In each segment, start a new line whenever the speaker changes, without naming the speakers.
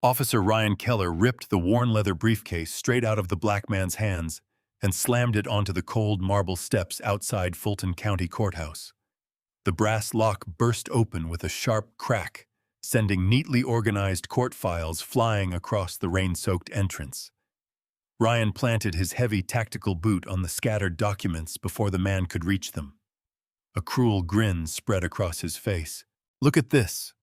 Officer Ryan Keller ripped the worn leather briefcase straight out of the black man's hands and slammed it onto the cold marble steps outside Fulton County Courthouse. The brass lock burst open with a sharp crack, sending neatly organized court files flying across the rain-soaked entrance. Ryan planted his heavy tactical boot on the scattered documents before the man could reach them. A cruel grin spread across his face. "Look at this."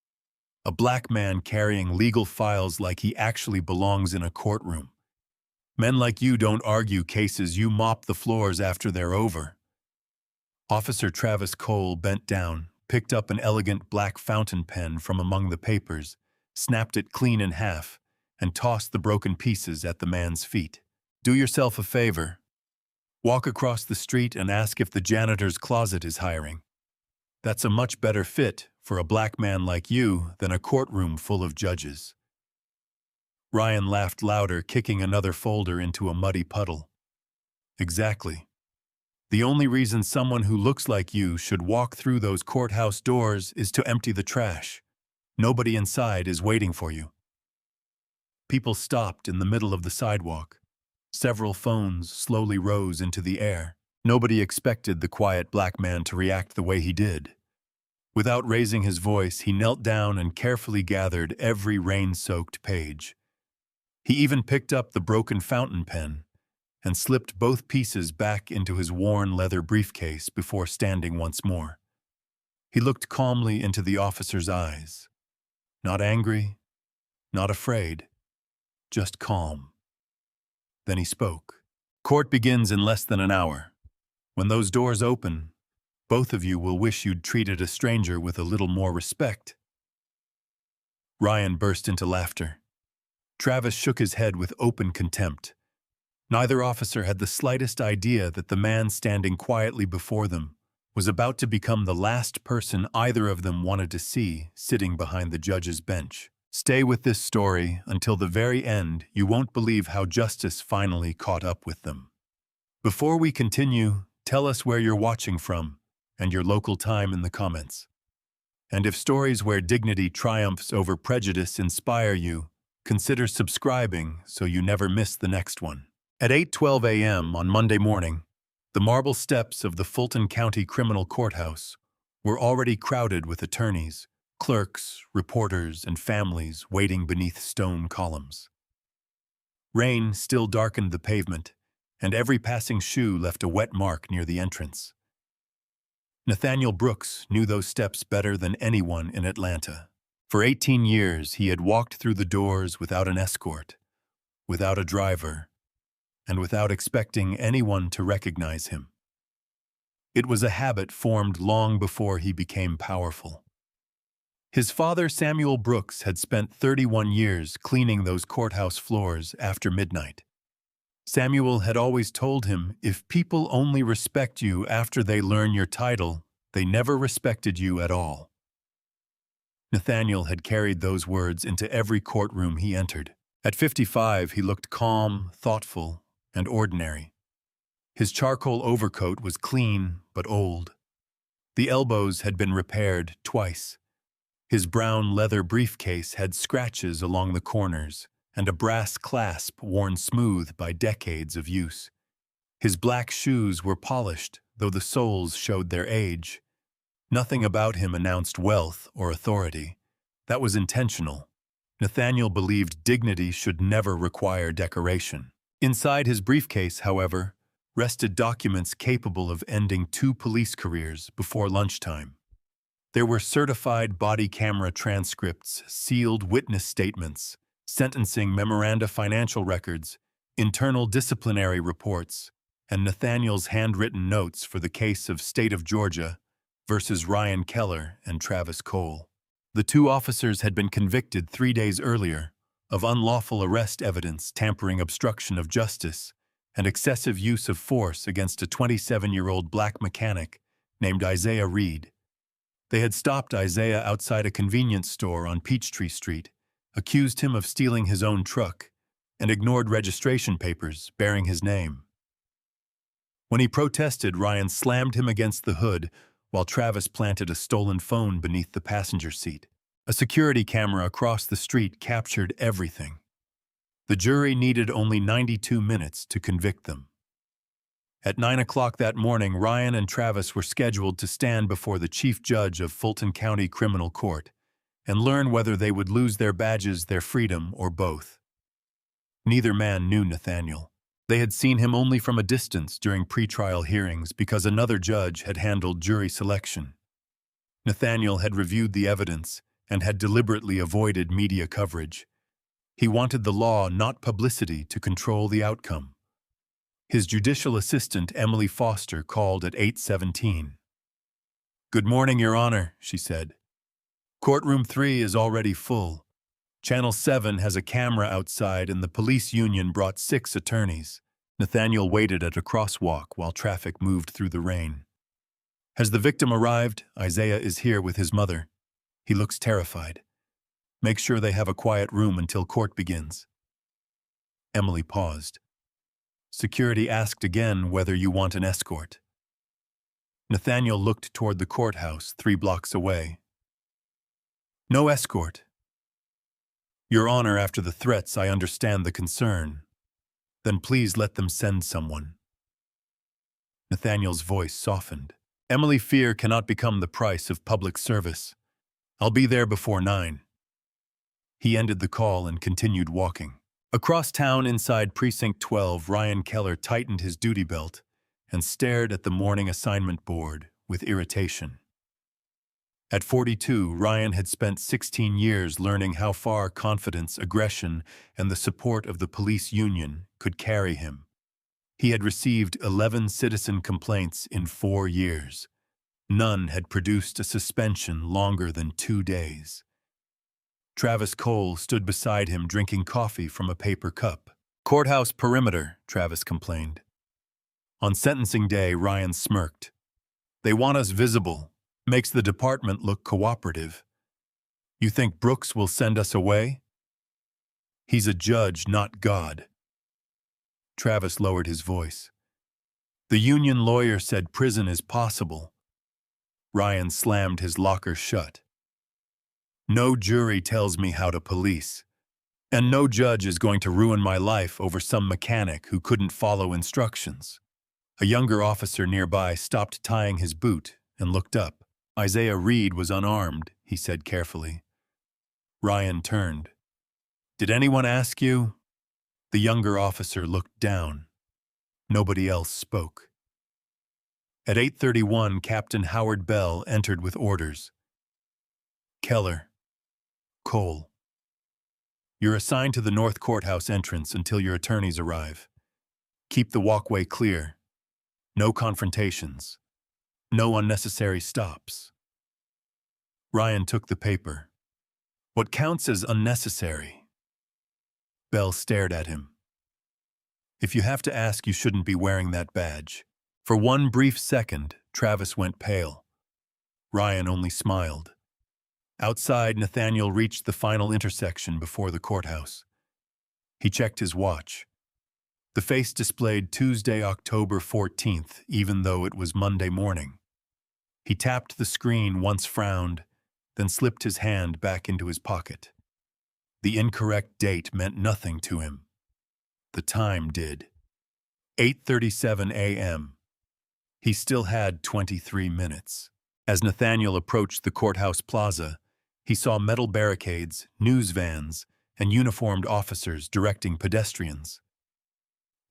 A black man carrying legal files like he actually belongs in a courtroom. "Men like you don't argue cases, you mop the floors after they're over." Officer Travis Cole bent down, picked up an elegant black fountain pen from among the papers, snapped it clean in half, and tossed the broken pieces at the man's feet. "Do yourself a favor. Walk across the street and ask if the janitor's closet is hiring. That's a much better fit for a black man like you than a courtroom full of judges." Ryan laughed louder, kicking another folder into a muddy puddle. "Exactly. The only reason someone who looks like you should walk through those courthouse doors is to empty the trash. Nobody inside is waiting for you." People stopped in the middle of the sidewalk. Several phones slowly rose into the air. Nobody expected the quiet black man to react the way he did. Without raising his voice, he knelt down and carefully gathered every rain-soaked page. He even picked up the broken fountain pen and slipped both pieces back into his worn leather briefcase before standing once more. He looked calmly into the officer's eyes. Not angry, not afraid, just calm. Then he spoke. "Court begins in less than an hour. When those doors open, both of you will wish you'd treated a stranger with a little more respect." Ryan burst into laughter. Travis shook his head with open contempt. Neither officer had the slightest idea that the man standing quietly before them was about to become the last person either of them wanted to see sitting behind the judge's bench. Stay with this story until the very end. You won't believe how justice finally caught up with them. Before we continue, tell us where you're watching from and your local time in the comments. And if stories where dignity triumphs over prejudice inspire you, consider subscribing so you never miss the next one. At 8:12 a.m. on Monday morning, the marble steps of the Fulton County Criminal Courthouse were already crowded with attorneys, clerks, reporters, and families waiting beneath stone columns. Rain still darkened the pavement, and every passing shoe left a wet mark near the entrance. Nathaniel Brooks knew those steps better than anyone in Atlanta. For 18 years, he had walked through the doors without an escort, without a driver, and without expecting anyone to recognize him. It was a habit formed long before he became powerful. His father, Samuel Brooks, had spent 31 years cleaning those courthouse floors after midnight. Samuel had always told him, if people only respect you after they learn your title, they never respected you at all. Nathaniel had carried those words into every courtroom he entered. At 55, he looked calm, thoughtful, and ordinary. His charcoal overcoat was clean but old. The elbows had been repaired twice. His brown leather briefcase had scratches along the corners and a brass clasp worn smooth by decades of use. His black shoes were polished, though the soles showed their age. Nothing about him announced wealth or authority. That was intentional. Nathaniel believed dignity should never require decoration. Inside his briefcase, however, rested documents capable of ending 2 police careers before lunchtime. There were certified body camera transcripts, sealed witness statements, sentencing memoranda, financial records, internal disciplinary reports, and Nathaniel's handwritten notes for the case of State of Georgia versus Ryan Keller and Travis Cole. The 2 officers had been convicted 3 days earlier of unlawful arrest evidence, tampering, obstruction of justice, and excessive use of force against a 27-year-old black mechanic named Isaiah Reed. They had stopped Isaiah outside a convenience store on Peachtree Street, accused him of stealing his own truck, and ignored registration papers bearing his name. When he protested, Ryan slammed him against the hood while Travis planted a stolen phone beneath the passenger seat. A security camera across the street captured everything. The jury needed only 92 minutes to convict them. At 9 o'clock that morning, Ryan and Travis were scheduled to stand before the chief judge of Fulton County Criminal Court and learn whether they would lose their badges, their freedom, or both. Neither man knew Nathaniel. They had seen him only from a distance during pretrial hearings because another judge had handled jury selection. Nathaniel had reviewed the evidence and had deliberately avoided media coverage. He wanted the law, not publicity, to control the outcome. His judicial assistant, Emily Foster, called at 8:17. "Good morning, Your Honor," she said. "Courtroom 3 is already full. Channel 7 has a camera outside and the police union brought 6 attorneys." Nathaniel waited at a crosswalk while traffic moved through the rain. "Has the victim arrived? Isaiah is here with his mother. He looks terrified. Make sure they have a quiet room until court begins." Emily paused. "Security asked again whether you want an escort." Nathaniel looked toward the courthouse 3 blocks away. "No escort. Your Honor, after the threats, I understand the concern. Then please let them send someone." Nathaniel's voice softened. "Emily, fear cannot become the price of public service. I'll be there before 9. He ended the call and continued walking. Across town inside Precinct 12, Ryan Keller tightened his duty belt and stared at the morning assignment board with irritation. At 42, Ryan had spent 16 years learning how far confidence, aggression, and the support of the police union could carry him. He had received 11 citizen complaints in 4 years. None had produced a suspension longer than 2 days. Travis Cole stood beside him drinking coffee from a paper cup. "Courthouse perimeter," Travis complained. On sentencing day, Ryan smirked. "They want us visible. Makes the department look cooperative. You think Brooks will send us away? He's a judge, not God." Travis lowered his voice. "The union lawyer said prison is possible." Ryan slammed his locker shut. "No jury tells me how to police. And no judge is going to ruin my life over some mechanic who couldn't follow instructions." A younger officer nearby stopped tying his boot and looked up. "Isaiah Reed was unarmed," he said carefully. Ryan turned. "Did anyone ask you?" The younger officer looked down. Nobody else spoke. At 8:31, Captain Howard Bell entered with orders. "Keller, Cole, you're assigned to the North Courthouse entrance until your attorneys arrive. Keep the walkway clear. No confrontations. No unnecessary stops." Ryan took the paper. "What counts as unnecessary?" Bell stared at him. "If you have to ask, you shouldn't be wearing that badge." For one brief second, Travis went pale. Ryan only smiled. Outside, Nathaniel reached the final intersection before the courthouse. He checked his watch. The face displayed Tuesday, October 14th, even though it was Monday morning. He tapped the screen, once frowned, then slipped his hand back into his pocket. The incorrect date meant nothing to him. The time did. 8:37 a.m. He still had 23 minutes. As Nathaniel approached the courthouse plaza, he saw metal barricades, news vans, and uniformed officers directing pedestrians.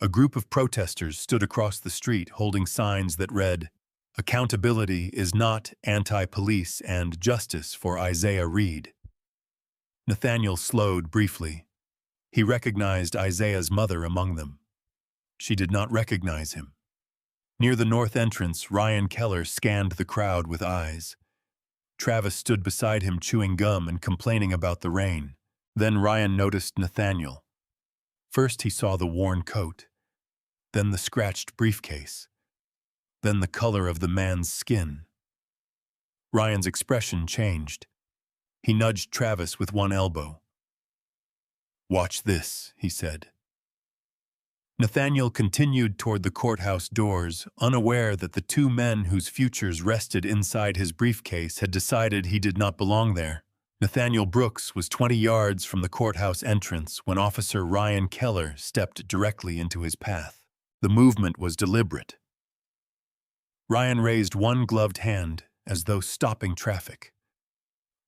A group of protesters stood across the street holding signs that read, "Accountability is not anti-police and justice for Isaiah Reed." Nathaniel slowed briefly. He recognized Isaiah's mother among them. She did not recognize him. Near the north entrance, Ryan Keller scanned the crowd with eyes. Travis stood beside him chewing gum and complaining about the rain. Then Ryan noticed Nathaniel. First he saw the worn coat, then the scratched briefcase, then the color of the man's skin. Ryan's expression changed. He nudged Travis with one elbow. "Watch this," he said. Nathaniel continued toward the courthouse doors, unaware that the 2 men whose futures rested inside his briefcase had decided he did not belong there. Nathaniel Brooks was 20 yards from the courthouse entrance when Officer Ryan Keller stepped directly into his path. The movement was deliberate. Ryan raised one gloved hand as though stopping traffic.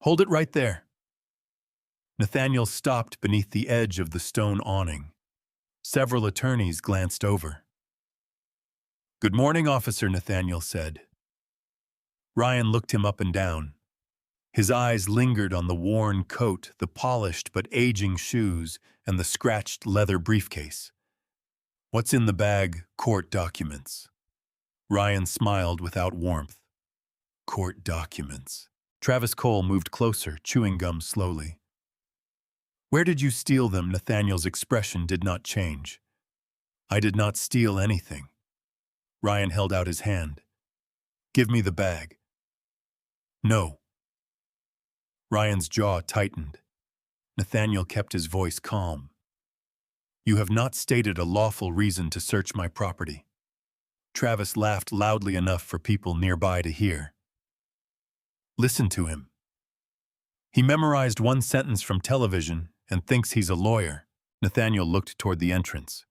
"Hold it right there." Nathaniel stopped beneath the edge of the stone awning. Several attorneys glanced over. "Good morning, officer," Nathaniel said. Ryan looked him up and down. His eyes lingered on the worn coat, the polished but aging shoes, and the scratched leather briefcase. "What's in the bag?" "Court documents." Ryan smiled without warmth. "Court documents." Travis Cole moved closer, chewing gum slowly. "Where did you steal them?" Nathaniel's expression did not change. "I did not steal anything." Ryan held out his hand. "Give me the bag." "No." Ryan's jaw tightened. Nathaniel kept his voice calm. "You have not stated a lawful reason to search my property." Travis laughed loudly enough for people nearby to hear. "Listen to him. He memorized one sentence from television and thinks he's a lawyer." Nathaniel looked toward the entrance.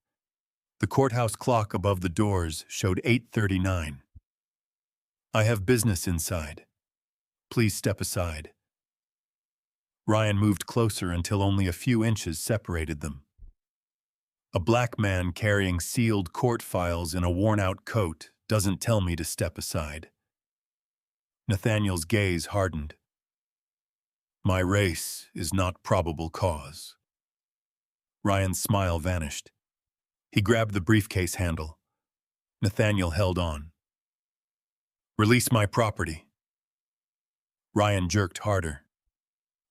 The courthouse clock above the doors showed 8:39. "I have business inside. Please step aside." Ryan moved closer until only a few inches separated them. "A black man carrying sealed court files in a worn-out coat doesn't tell me to step aside." Nathaniel's gaze hardened. "My race is not probable cause." Ryan's smile vanished. He grabbed the briefcase handle. Nathaniel held on. "Release my property." Ryan jerked harder.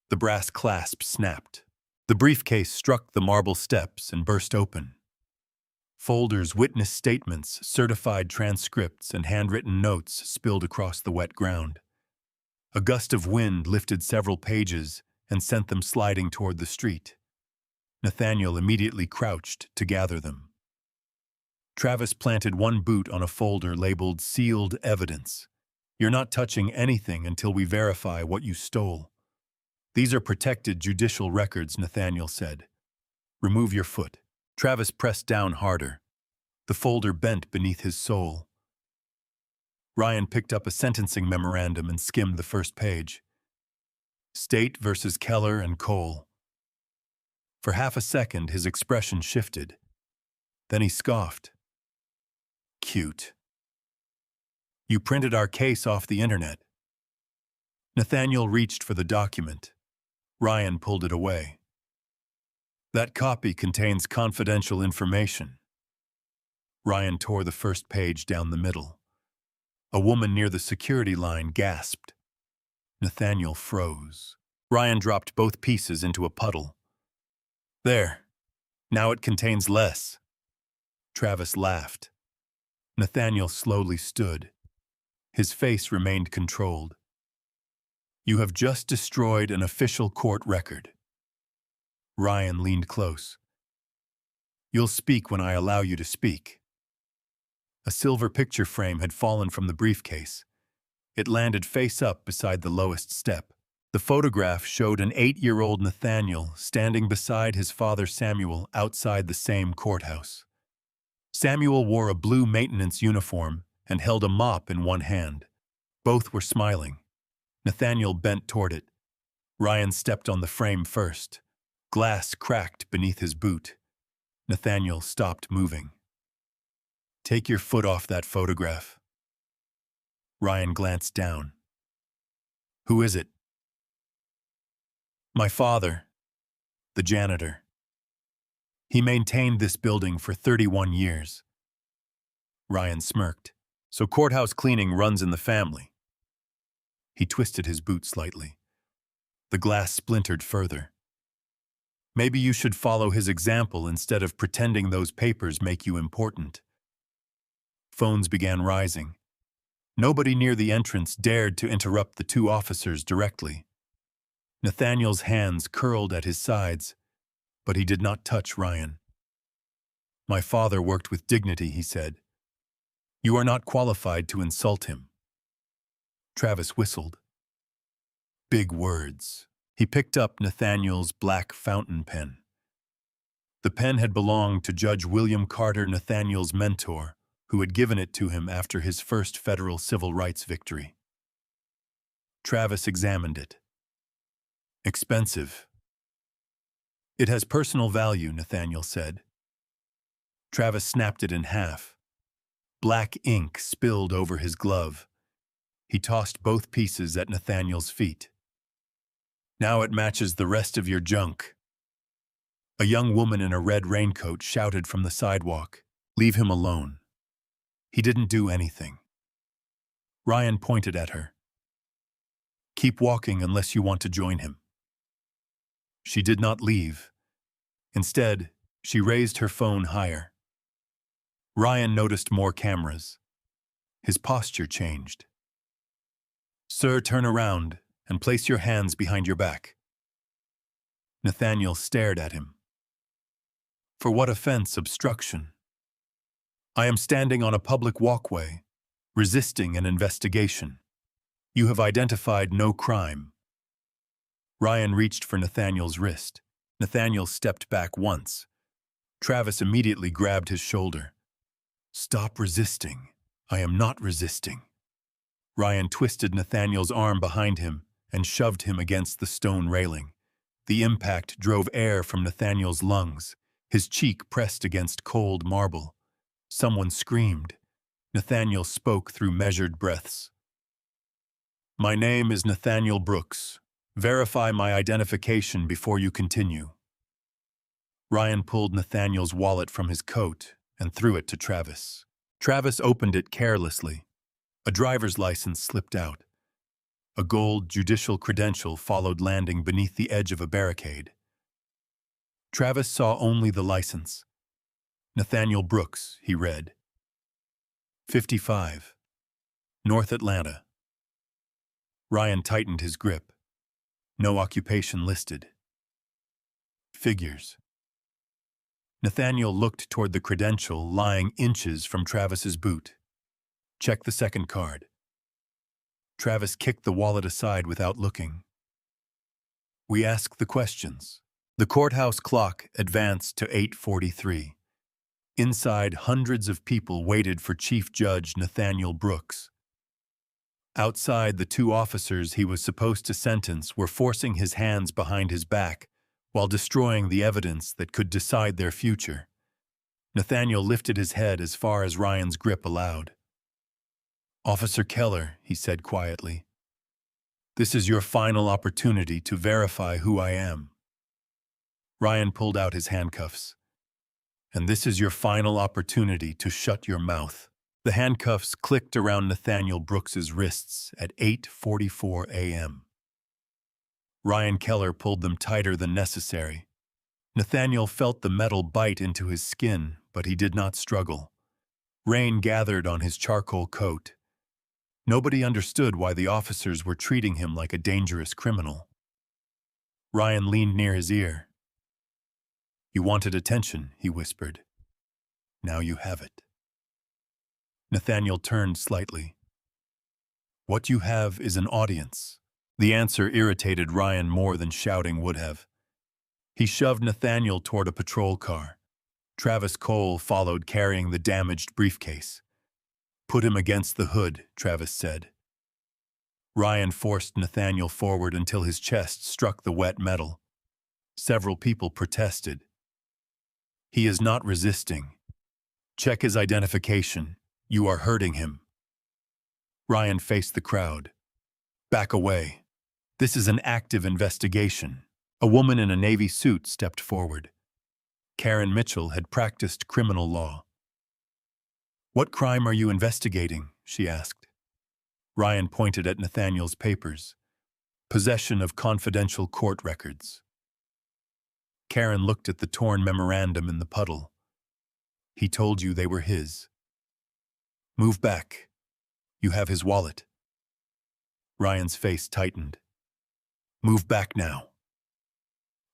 The brass clasp snapped. The briefcase struck the marble steps and burst open. Folders, witness statements, certified transcripts, and handwritten notes spilled across the wet ground. A gust of wind lifted several pages and sent them sliding toward the street. Nathaniel immediately crouched to gather them. Travis planted one boot on a folder labeled "Sealed Evidence." "You're not touching anything until we verify what you stole." "These are protected judicial records," Nathaniel said. "Remove your foot." Travis pressed down harder. The folder bent beneath his sole. Ryan picked up a sentencing memorandum and skimmed the first page. "State versus Keller and Cole." For half a second, his expression shifted. Then he scoffed. "Cute. You printed our case off the internet." Nathaniel reached for the document. Ryan pulled it away. "That copy contains confidential information." Ryan tore the first page down the middle. A woman near the security line gasped. Nathaniel froze. Ryan dropped both pieces into a puddle. "There. Now it contains less." Travis laughed. Nathaniel slowly stood. His face remained controlled. "You have just destroyed an official court record." Ryan leaned close. "You'll speak when I allow you to speak." A silver picture frame had fallen from the briefcase. It landed face up beside the lowest step. The photograph showed an 8-year-old Nathaniel standing beside his father Samuel outside the same courthouse. Samuel wore a blue maintenance uniform and held a mop in one hand. Both were smiling. Nathaniel bent toward it. Ryan stepped on the frame first. Glass cracked beneath his boot. Nathaniel stopped moving. "Take your foot off that photograph." Ryan glanced down. "Who is it?" "My father, the janitor. He maintained this building for 31 years. Ryan smirked. "So courthouse cleaning runs in the family." He twisted his boot slightly. The glass splintered further. "Maybe you should follow his example instead of pretending those papers make you important." Phones began rising. Nobody near the entrance dared to interrupt the two officers directly. Nathaniel's hands curled at his sides, but he did not touch Ryan. "My father worked with dignity," he said. "You are not qualified to insult him." Travis whistled. "Big words." He picked up Nathaniel's black fountain pen. The pen had belonged to Judge William Carter, Nathaniel's mentor, who had given it to him after his first federal civil rights victory. Travis examined it. Expensive. It has personal value, Nathaniel said. Travis snapped it in half. Black ink spilled over his glove. He tossed both pieces at Nathaniel's feet. Now it matches the rest of your junk. A young woman in a red raincoat shouted from the sidewalk, "Leave him alone. He didn't do anything." Ryan pointed at her. "Keep walking unless you want to join him." She did not leave. Instead, she raised her phone higher. Ryan noticed more cameras. His posture changed. "Sir, turn around and place your hands behind your back." Nathaniel stared at him. "For what offense? Obstruction. I am standing on a public walkway, resisting an investigation. You have identified no crime." Ryan reached for Nathaniel's wrist. Nathaniel stepped back once. Travis immediately grabbed his shoulder. "Stop resisting. I am not resisting." Ryan twisted Nathaniel's arm behind him and shoved him against the stone railing. The impact drove air from Nathaniel's lungs. His cheek pressed against cold marble. Someone screamed. Nathaniel spoke through measured breaths. "My name is Nathaniel Brooks. Verify my identification before you continue." Ryan pulled Nathaniel's wallet from his coat and threw it to Travis. Travis opened it carelessly. A driver's license slipped out. A gold judicial credential followed, landing beneath the edge of a barricade. Travis saw only the license. "Nathaniel Brooks," he read. 55. North Atlanta. Ryan tightened his grip. No occupation listed. Figures. Nathaniel looked toward the credential lying inches from Travis's boot. "Check the second card." Travis kicked the wallet aside without looking. "We ask the questions." The courthouse clock advanced to 8:43. Inside, hundreds of people waited for Chief Judge Nathaniel Brooks. Outside, the two officers he was supposed to sentence were forcing his hands behind his back while destroying the evidence that could decide their future. Nathaniel lifted his head as far as Ryan's grip allowed. "Officer Keller," he said quietly, "this is your final opportunity to verify who I am." Ryan pulled out his handcuffs. "And this is your final opportunity to shut your mouth." The handcuffs clicked around Nathaniel Brooks's wrists at 8:44 a.m. Ryan Keller pulled them tighter than necessary. Nathaniel felt the metal bite into his skin, but he did not struggle. Rain gathered on his charcoal coat. Nobody understood why the officers were treating him like a dangerous criminal. Ryan leaned near his ear. "You wanted attention," he whispered. "Now you have it." Nathaniel turned slightly. "What you have is an audience." The answer irritated Ryan more than shouting would have. He shoved Nathaniel toward a patrol car. Travis Cole followed, carrying the damaged briefcase. "Put him against the hood," Travis said. Ryan forced Nathaniel forward until his chest struck the wet metal. Several people protested. "He is not resisting. Check his identification. You are hurting him." Ryan faced the crowd. "Back away. This is an active investigation." A woman in a navy suit stepped forward. Karen Mitchell had practiced criminal law. "What crime are you investigating?" she asked. Ryan pointed at Nathaniel's papers. "Possession of confidential court records." Karen looked at the torn memorandum in the puddle. "He told you they were his." "Move back. You have his wallet." Ryan's face tightened. "Move back now."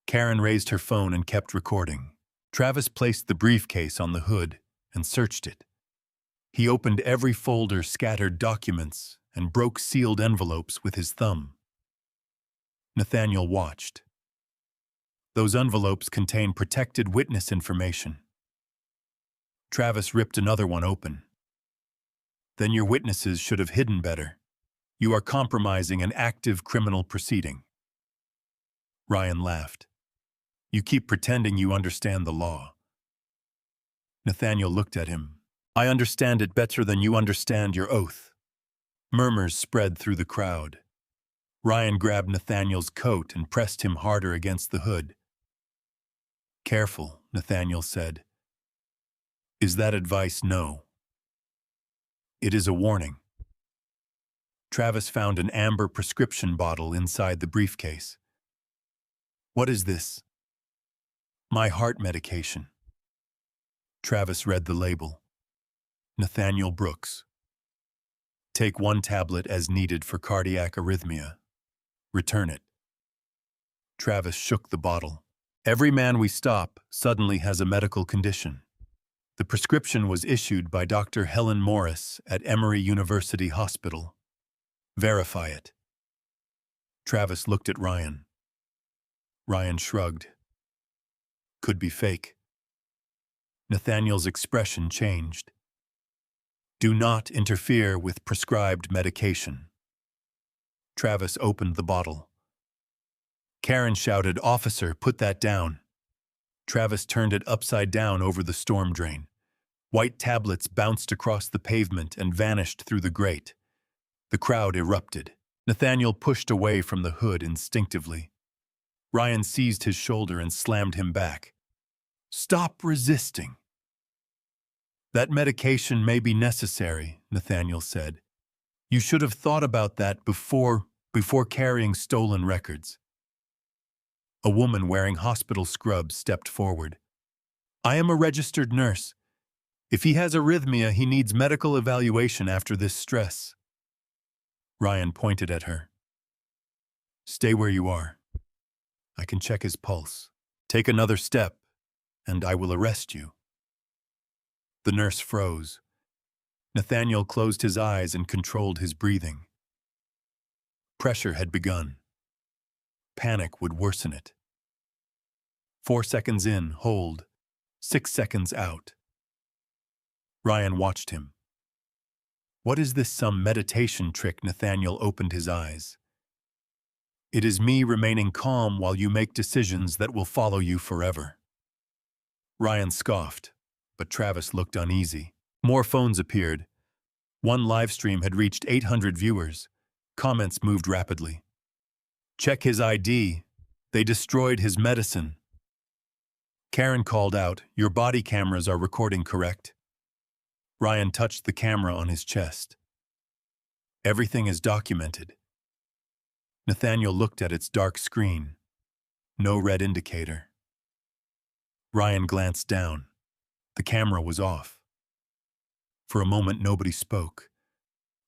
Karen raised her phone and kept recording. Travis placed the briefcase on the hood and searched it. He opened every folder, scattered documents, and broke sealed envelopes with his thumb. Nathaniel watched. Those envelopes contain protected witness information. Travis ripped another one open. Then your witnesses should have hidden better. You are compromising an active criminal proceeding. Ryan laughed. You keep pretending you understand the law. Nathaniel looked at him. I understand it better than you understand your oath. Murmurs spread through the crowd. Ryan grabbed Nathaniel's coat and pressed him harder against the hood. Careful, Nathaniel said. Is that advice? No. It is a warning. Travis found an amber prescription bottle inside the briefcase. What is this? My heart medication. Travis read the label. Nathaniel Brooks. Take 1 tablet as needed for cardiac arrhythmia. Return it. Travis shook the bottle. Every man we stop suddenly has a medical condition. The prescription was issued by Dr. Helen Morris at Emory University Hospital. Verify it. Travis looked at Ryan. Ryan shrugged. Could be fake. Nathaniel's expression changed. Do not interfere with prescribed medication. Travis opened the bottle. Karen shouted, Officer, put that down. Travis turned it upside down over the storm drain. White tablets bounced across the pavement and vanished through the grate. The crowd erupted. Nathaniel pushed away from the hood instinctively. Ryan seized his shoulder and slammed him back. Stop resisting. That medication may be necessary, Nathaniel said. You should have thought about that before carrying stolen records. A woman wearing hospital scrubs stepped forward. I am a registered nurse. If he has arrhythmia, he needs medical evaluation after this stress. Ryan pointed at her. Stay where you are. I can check his pulse. Take another step, and I will arrest you. The nurse froze. Nathaniel closed his eyes and controlled his breathing. Pressure had begun. Panic would worsen it. 4 seconds in, hold. 6 seconds out. Ryan watched him. What is this, some meditation trick? Nathaniel opened his eyes. It is me remaining calm while you make decisions that will follow you forever. Ryan scoffed, but Travis looked uneasy. More phones appeared. One live stream had reached 800 viewers. Comments moved rapidly. Check his ID. They destroyed his medicine. Karen called out, your body cameras are recording, correct? Ryan touched the camera on his chest. Everything is documented. Nathaniel looked at its dark screen. No red indicator. Ryan glanced down. The camera was off. For a moment, nobody spoke.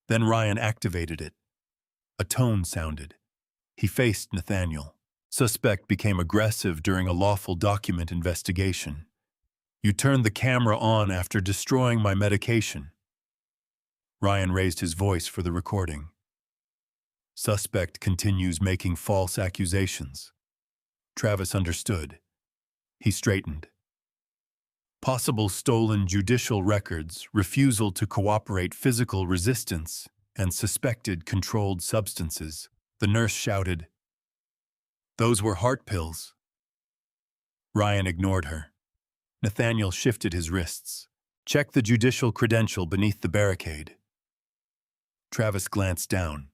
Then Ryan activated it. A tone sounded. He faced Nathaniel. Suspect became aggressive during a lawful document investigation. You turned the camera on after destroying my medication. Ryan raised his voice for the recording. Suspect continues making false accusations. Travis understood. He straightened. Possible stolen judicial records, refusal to cooperate, physical resistance, and suspected controlled substances. The nurse shouted, Those were heart pills. Ryan ignored her. Nathaniel shifted his wrists. Check the judicial credential beneath the barricade. Travis glanced down.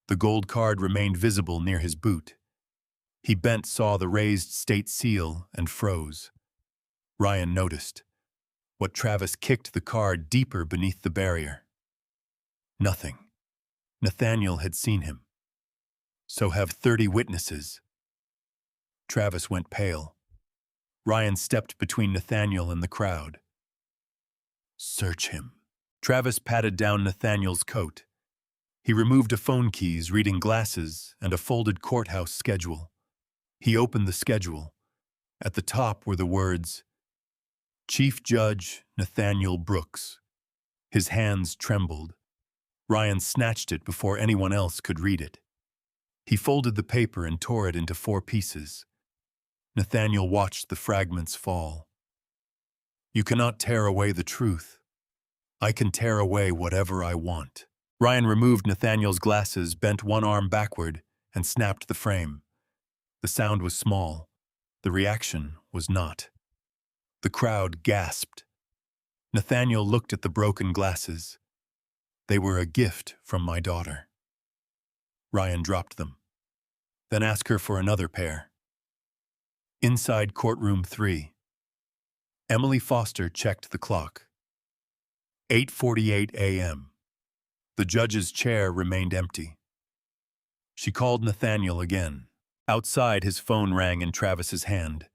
The gold card remained visible near his boot. He bent, saw the raised state seal, and froze. Ryan noticed. What Travis kicked the card deeper beneath the barrier. Nothing. Nathaniel had seen him. So have 30 witnesses. Travis went pale. Ryan stepped between Nathaniel and the crowd. Search him. Travis patted down Nathaniel's coat. He removed a phone keys, reading glasses, and a folded courthouse schedule. He opened the schedule. At the top were the words, Chief Judge Nathaniel Brooks. His hands trembled. Ryan snatched it before anyone else could read it. He folded the paper and tore it into 4 pieces. Nathaniel watched the fragments fall. You cannot tear away the truth. I can tear away whatever I want. Ryan removed Nathaniel's glasses, bent one arm backward, and snapped the frame. The sound was small. The reaction was not. The crowd gasped. Nathaniel looked at the broken glasses. They were a gift from my daughter. Ryan dropped them. Then ask her for another pair. Inside courtroom 3. Emily Foster checked the clock. 8:48 a.m. The judge's chair remained empty. She called Nathaniel again. Outside, his phone rang in Travis's hand.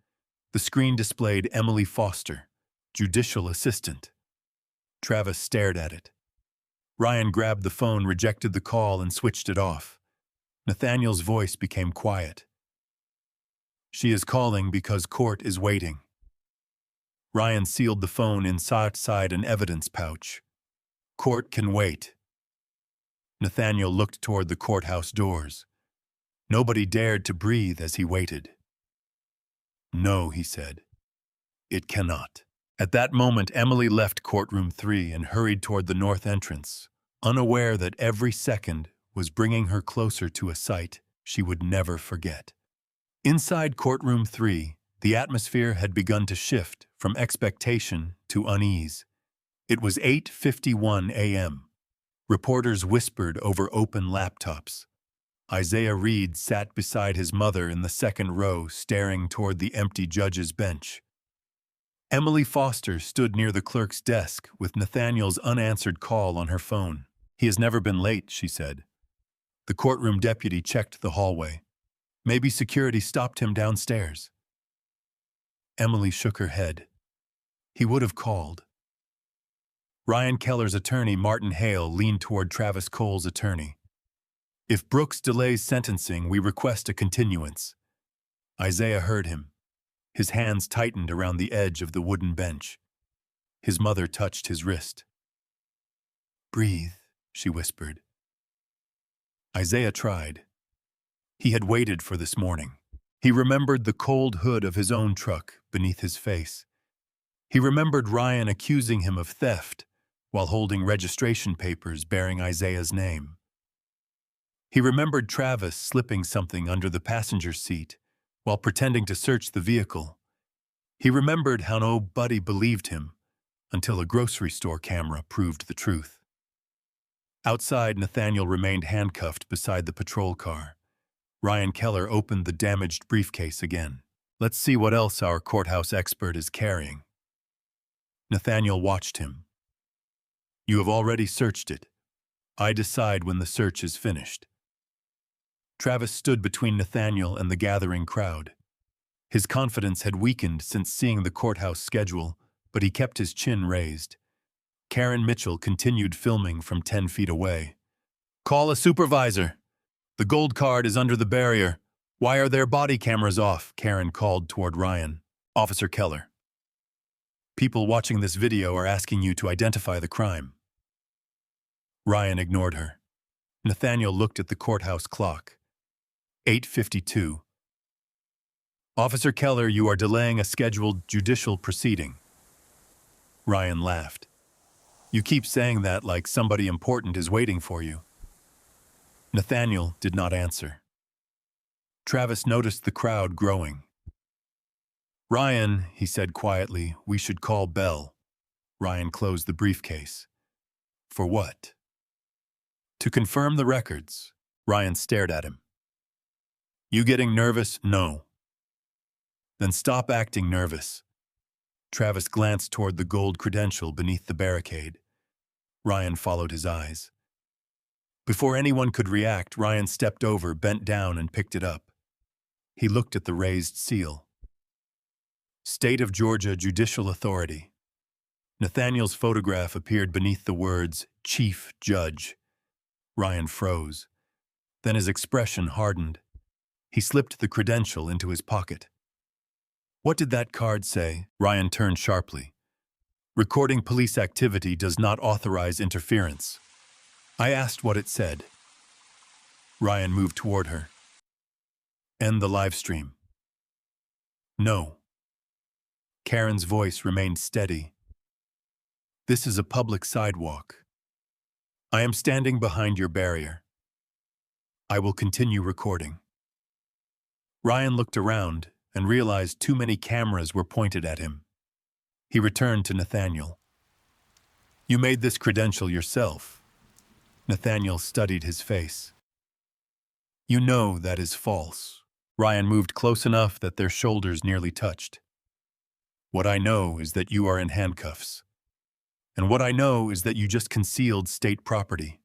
The screen displayed Emily Foster, judicial assistant. Travis stared at it. Ryan grabbed the phone, rejected the call, and switched it off. Nathaniel's voice became quiet. She is calling because court is waiting. Ryan sealed the phone inside an evidence pouch. Court can wait. Nathaniel looked toward the courthouse doors. Nobody dared to breathe as he waited. No, he said. It cannot. At that moment, Emily left courtroom 3 and hurried toward the north entrance, unaware that every second was bringing her closer to a sight she would never forget. Inside courtroom 3, the atmosphere had begun to shift from expectation to unease. It was 8:51 a.m. Reporters whispered over open laptops. Isaiah Reed sat beside his mother in the second row, staring toward the empty judge's bench. Emily Foster stood near the clerk's desk with Nathaniel's unanswered call on her phone. He has never been late, she said. The courtroom deputy checked the hallway. Maybe security stopped him downstairs. Emily shook her head. He would have called. Ryan Keller's attorney, Martin Hale, leaned toward Travis Cole's attorney. If Brooks delays sentencing, we request a continuance. Isaiah heard him. His hands tightened around the edge of the wooden bench. His mother touched his wrist. Breathe, she whispered. Isaiah tried. He had waited for this morning. He remembered the cold hood of his own truck beneath his face. He remembered Ryan accusing him of theft while holding registration papers bearing Isaiah's name. He remembered Travis slipping something under the passenger seat while pretending to search the vehicle. He remembered how nobody believed him until a grocery store camera proved the truth. Outside, Nathaniel remained handcuffed beside the patrol car. Ryan Keller opened the damaged briefcase again. Let's see what else our courthouse expert is carrying. Nathaniel watched him. You have already searched it. I decide when the search is finished. Travis stood between Nathaniel and the gathering crowd. His confidence had weakened since seeing the courthouse schedule, but he kept his chin raised. Karen Mitchell continued filming from 10 feet away. Call a supervisor. The gold card is under the barrier. Why are their body cameras off? Karen called toward Ryan. Officer Keller. People watching this video are asking you to identify the crime. Ryan ignored her. Nathaniel looked at the courthouse clock. 8:52. Officer Keller, you are delaying a scheduled judicial proceeding. Ryan laughed. You keep saying that like somebody important is waiting for you. Nathaniel did not answer. Travis noticed the crowd growing. Ryan, he said quietly, we should call Bell. Ryan closed the briefcase. For what? To confirm the records. Ryan stared at him. You getting nervous? No. Then stop acting nervous. Travis glanced toward the gold credential beneath the barricade. Ryan followed his eyes. Before anyone could react, Ryan stepped over, bent down, and picked it up. He looked at the raised seal. State of Georgia Judicial Authority. Nathaniel's photograph appeared beneath the words, Chief Judge. Ryan froze. Then his expression hardened. He slipped the credential into his pocket. What did that card say? Ryan turned sharply. Recording police activity does not authorize interference. I asked what it said. Ryan moved toward her. End the live stream. No. Karen's voice remained steady. This is a public sidewalk. I am standing behind your barrier. I will continue recording. Ryan looked around and realized too many cameras were pointed at him. He returned to Nathaniel. You made this credential yourself. Nathaniel studied his face. You know that is false. Ryan moved close enough that their shoulders nearly touched. What I know is that you are in handcuffs. And what I know is that you just concealed state property.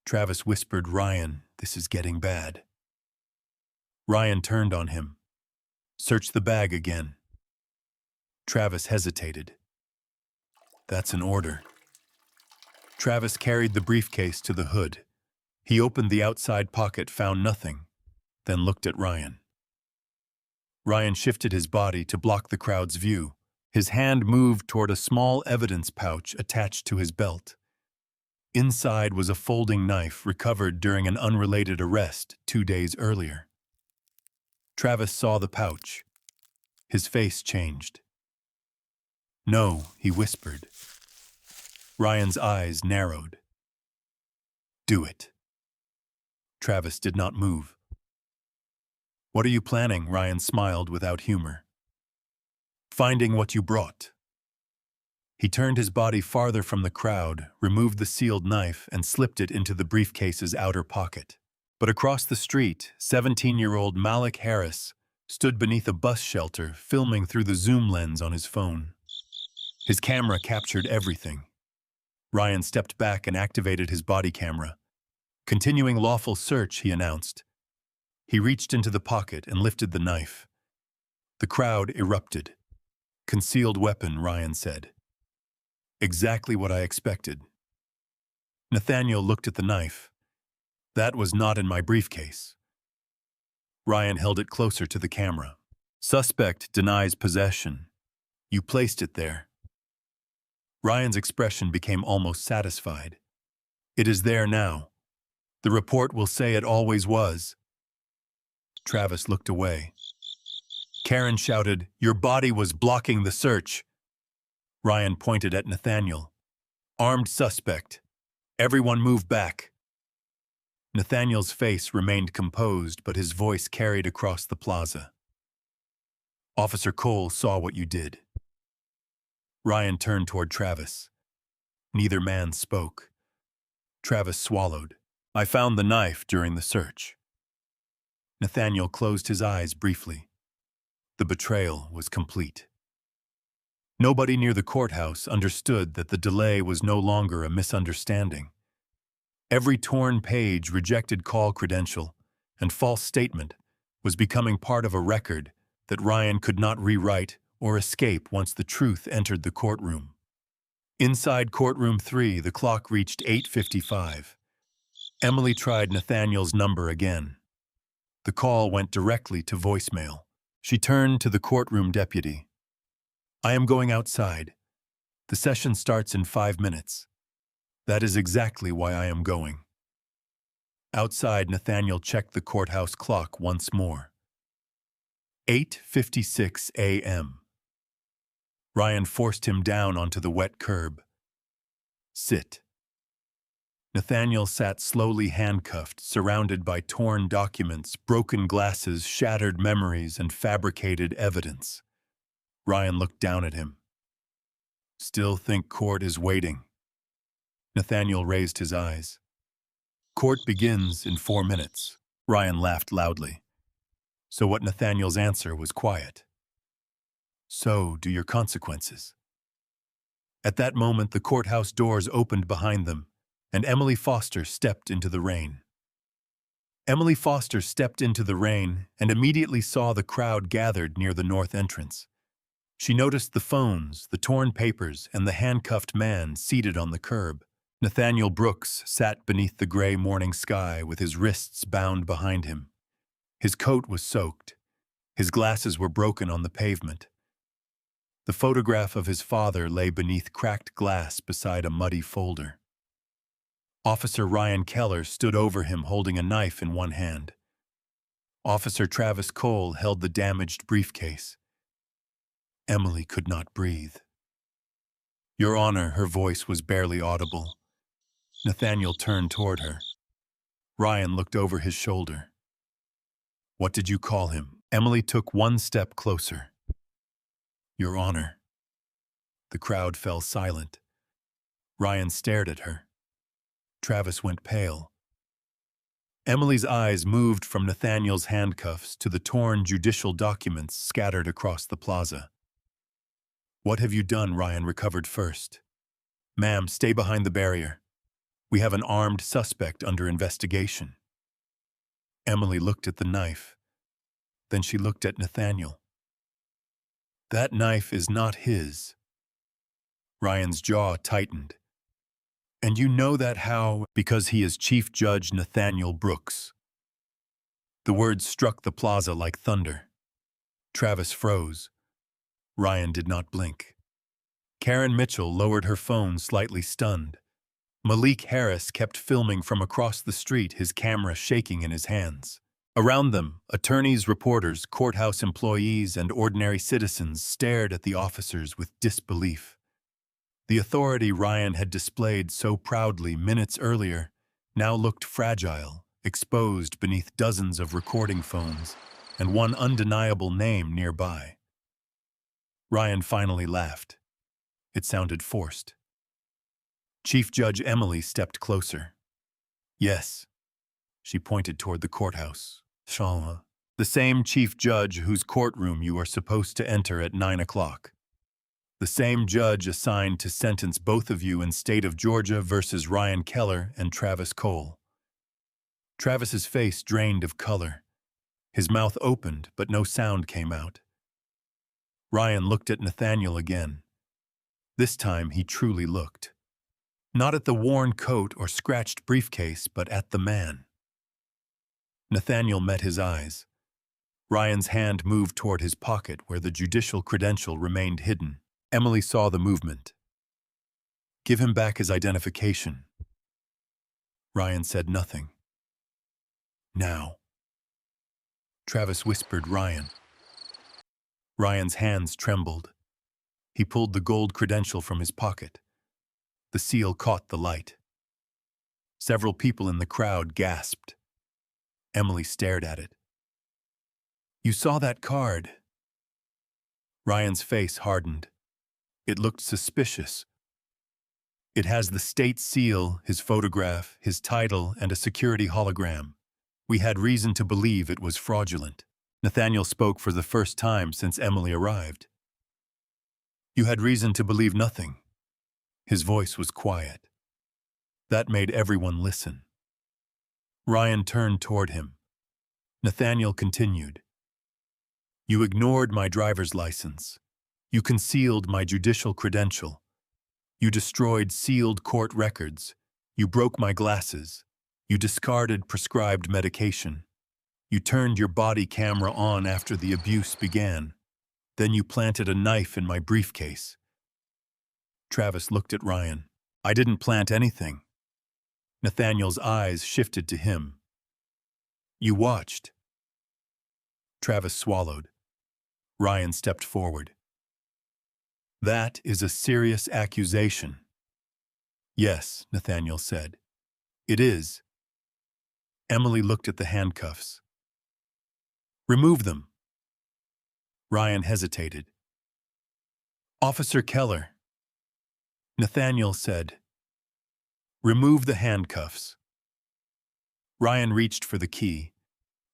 Travis whispered, Ryan, this is getting bad. Ryan turned on him. Search the bag again. Travis hesitated. That's an order. Travis carried the briefcase to the hood. He opened the outside pocket, found nothing, then looked at Ryan. Ryan shifted his body to block the crowd's view. His hand moved toward a small evidence pouch attached to his belt. Inside was a folding knife recovered during an unrelated arrest 2 days earlier. Travis saw the pouch. His face changed. No, he whispered. Ryan's eyes narrowed. Do it. Travis did not move. What are you planning? Ryan smiled without humor. Finding what you brought. He turned his body farther from the crowd, removed the sealed knife, and slipped it into the briefcase's outer pocket. But across the street, 17-year-old Malik Harris stood beneath a bus shelter, filming through the zoom lens on his phone. His camera captured everything. Ryan stepped back and activated his body camera. Continuing lawful search, he announced. He reached into the pocket and lifted the knife. The crowd erupted. Concealed weapon, Ryan said. Exactly what I expected. Nathaniel looked at the knife. That was not in my briefcase. Ryan held it closer to the camera. Suspect denies possession. You placed it there. Ryan's expression became almost satisfied. It is there now. The report will say it always was. Travis looked away. Karen shouted, Your body was blocking the search. Ryan pointed at Nathaniel. Armed suspect. Everyone move back. Nathaniel's face remained composed, but his voice carried across the plaza. Officer Cole saw what you did. Ryan turned toward Travis. Neither man spoke. Travis swallowed. I found the knife during the search. Nathaniel closed his eyes briefly. The betrayal was complete. Nobody near the courthouse understood that the delay was no longer a misunderstanding. Every torn page, rejected call credential, and false statement was becoming part of a record that Ryan could not rewrite or escape once the truth entered the courtroom. Inside courtroom 3, the clock reached 8:55. Emily tried Nathaniel's number again. The call went directly to voicemail. She turned to the courtroom deputy. I am going outside. The session starts in 5 minutes. That is exactly why I am going. Outside, Nathaniel checked the courthouse clock once more. 8:56 a.m. Ryan forced him down onto the wet curb. Sit. Nathaniel sat slowly handcuffed, surrounded by torn documents, broken glasses, shattered memories, and fabricated evidence. Ryan looked down at him. Still think court is waiting. Nathaniel raised his eyes. Court begins in 4 minutes. Ryan laughed loudly. So what Nathaniel's answer was quiet. So do your consequences. At that moment, the courthouse doors opened behind them, and Emily Foster stepped into the rain. Emily Foster stepped into the rain and immediately saw the crowd gathered near the north entrance. She noticed the phones, the torn papers, and the handcuffed man seated on the curb. Nathaniel Brooks sat beneath the gray morning sky with his wrists bound behind him. His coat was soaked. His glasses were broken on the pavement. The photograph of his father lay beneath cracked glass beside a muddy folder. Officer Ryan Keller stood over him holding a knife in one hand. Officer Travis Cole held the damaged briefcase. Emily could not breathe. "Your Honor," her voice was barely audible. Nathaniel turned toward her. Ryan looked over his shoulder. "What did you call him?" Emily took one step closer. "Your Honor." The crowd fell silent. Ryan stared at her. Travis went pale. Emily's eyes moved from Nathaniel's handcuffs to the torn judicial documents scattered across the plaza. "What have you done?" Ryan recovered first. "Ma'am, stay behind the barrier. We have an armed suspect under investigation." Emily looked at the knife. Then she looked at Nathaniel. "That knife is not his." Ryan's jaw tightened. "And you know that how?" "Because he is Chief Judge Nathaniel Brooks." The words struck the plaza like thunder. Travis froze. Ryan did not blink. Karen Mitchell lowered her phone, slightly stunned. Malik Harris kept filming from across the street, his camera shaking in his hands. Around them, attorneys, reporters, courthouse employees, and ordinary citizens stared at the officers with disbelief. The authority Ryan had displayed so proudly minutes earlier now looked fragile, exposed beneath dozens of recording phones and one undeniable name nearby. Ryan finally laughed. It sounded forced. Chief Judge Emily stepped closer. "Yes." She pointed toward the courthouse. "The same Chief Judge whose courtroom you are supposed to enter at 9 o'clock. The same judge assigned to sentence both of you in state of Georgia versus Ryan Keller and Travis Cole." Travis's face drained of color. His mouth opened, but no sound came out. Ryan looked at Nathaniel again. This time he truly looked. Not at the worn coat or scratched briefcase, but at the man. Nathaniel met his eyes. Ryan's hand moved toward his pocket where the judicial credential remained hidden. Emily saw the movement. "Give him back his identification." Ryan said nothing. "Now." Travis whispered Ryan. Ryan's hands trembled. He pulled the gold credential from his pocket. The seal caught the light. Several people in the crowd gasped. Emily stared at it. "You saw that card?" Ryan's face hardened. It looked suspicious. "It has the state seal, his photograph, his title, and a security hologram. We had reason to believe it was fraudulent." Nathaniel spoke for the first time since Emily arrived. "You had reason to believe nothing." His voice was quiet. That made everyone listen. Ryan turned toward him. Nathaniel continued. "You ignored my driver's license. You concealed my judicial credential. You destroyed sealed court records. You broke my glasses. You discarded prescribed medication. You turned your body camera on after the abuse began. Then you planted a knife in my briefcase." Travis looked at Ryan. "I didn't plant anything." Nathaniel's eyes shifted to him. "You watched." Travis swallowed. Ryan stepped forward. "That is a serious accusation." "Yes," Nathaniel said. "It is." Emily looked at the handcuffs. "Remove them." Ryan hesitated. "Officer Keller." Nathaniel said, "Remove the handcuffs." Ryan reached for the key.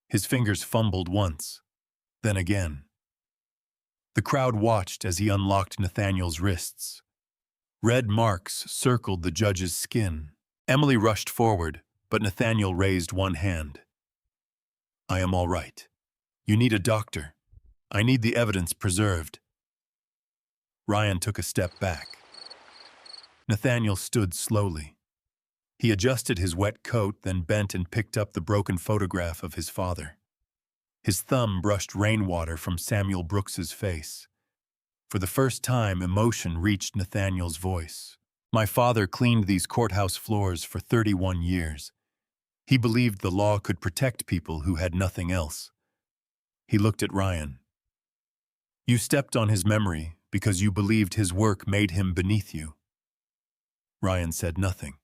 His fingers fumbled once, then again. The crowd watched as he unlocked Nathaniel's wrists. Red marks circled the judge's skin. Emily rushed forward, but Nathaniel raised one hand. "I am all right. You need a doctor. I need the evidence preserved." Ryan took a step back. Nathaniel stood slowly. He adjusted his wet coat, then bent and picked up the broken photograph of his father. His thumb brushed rainwater from Samuel Brooks's face. For the first time, emotion reached Nathaniel's voice. "My father cleaned these courthouse floors for 31 years. He believed the law could protect people who had nothing else. He looked at Ryan. You stepped on his memory because you believed his work made him beneath you. Ryan said nothing.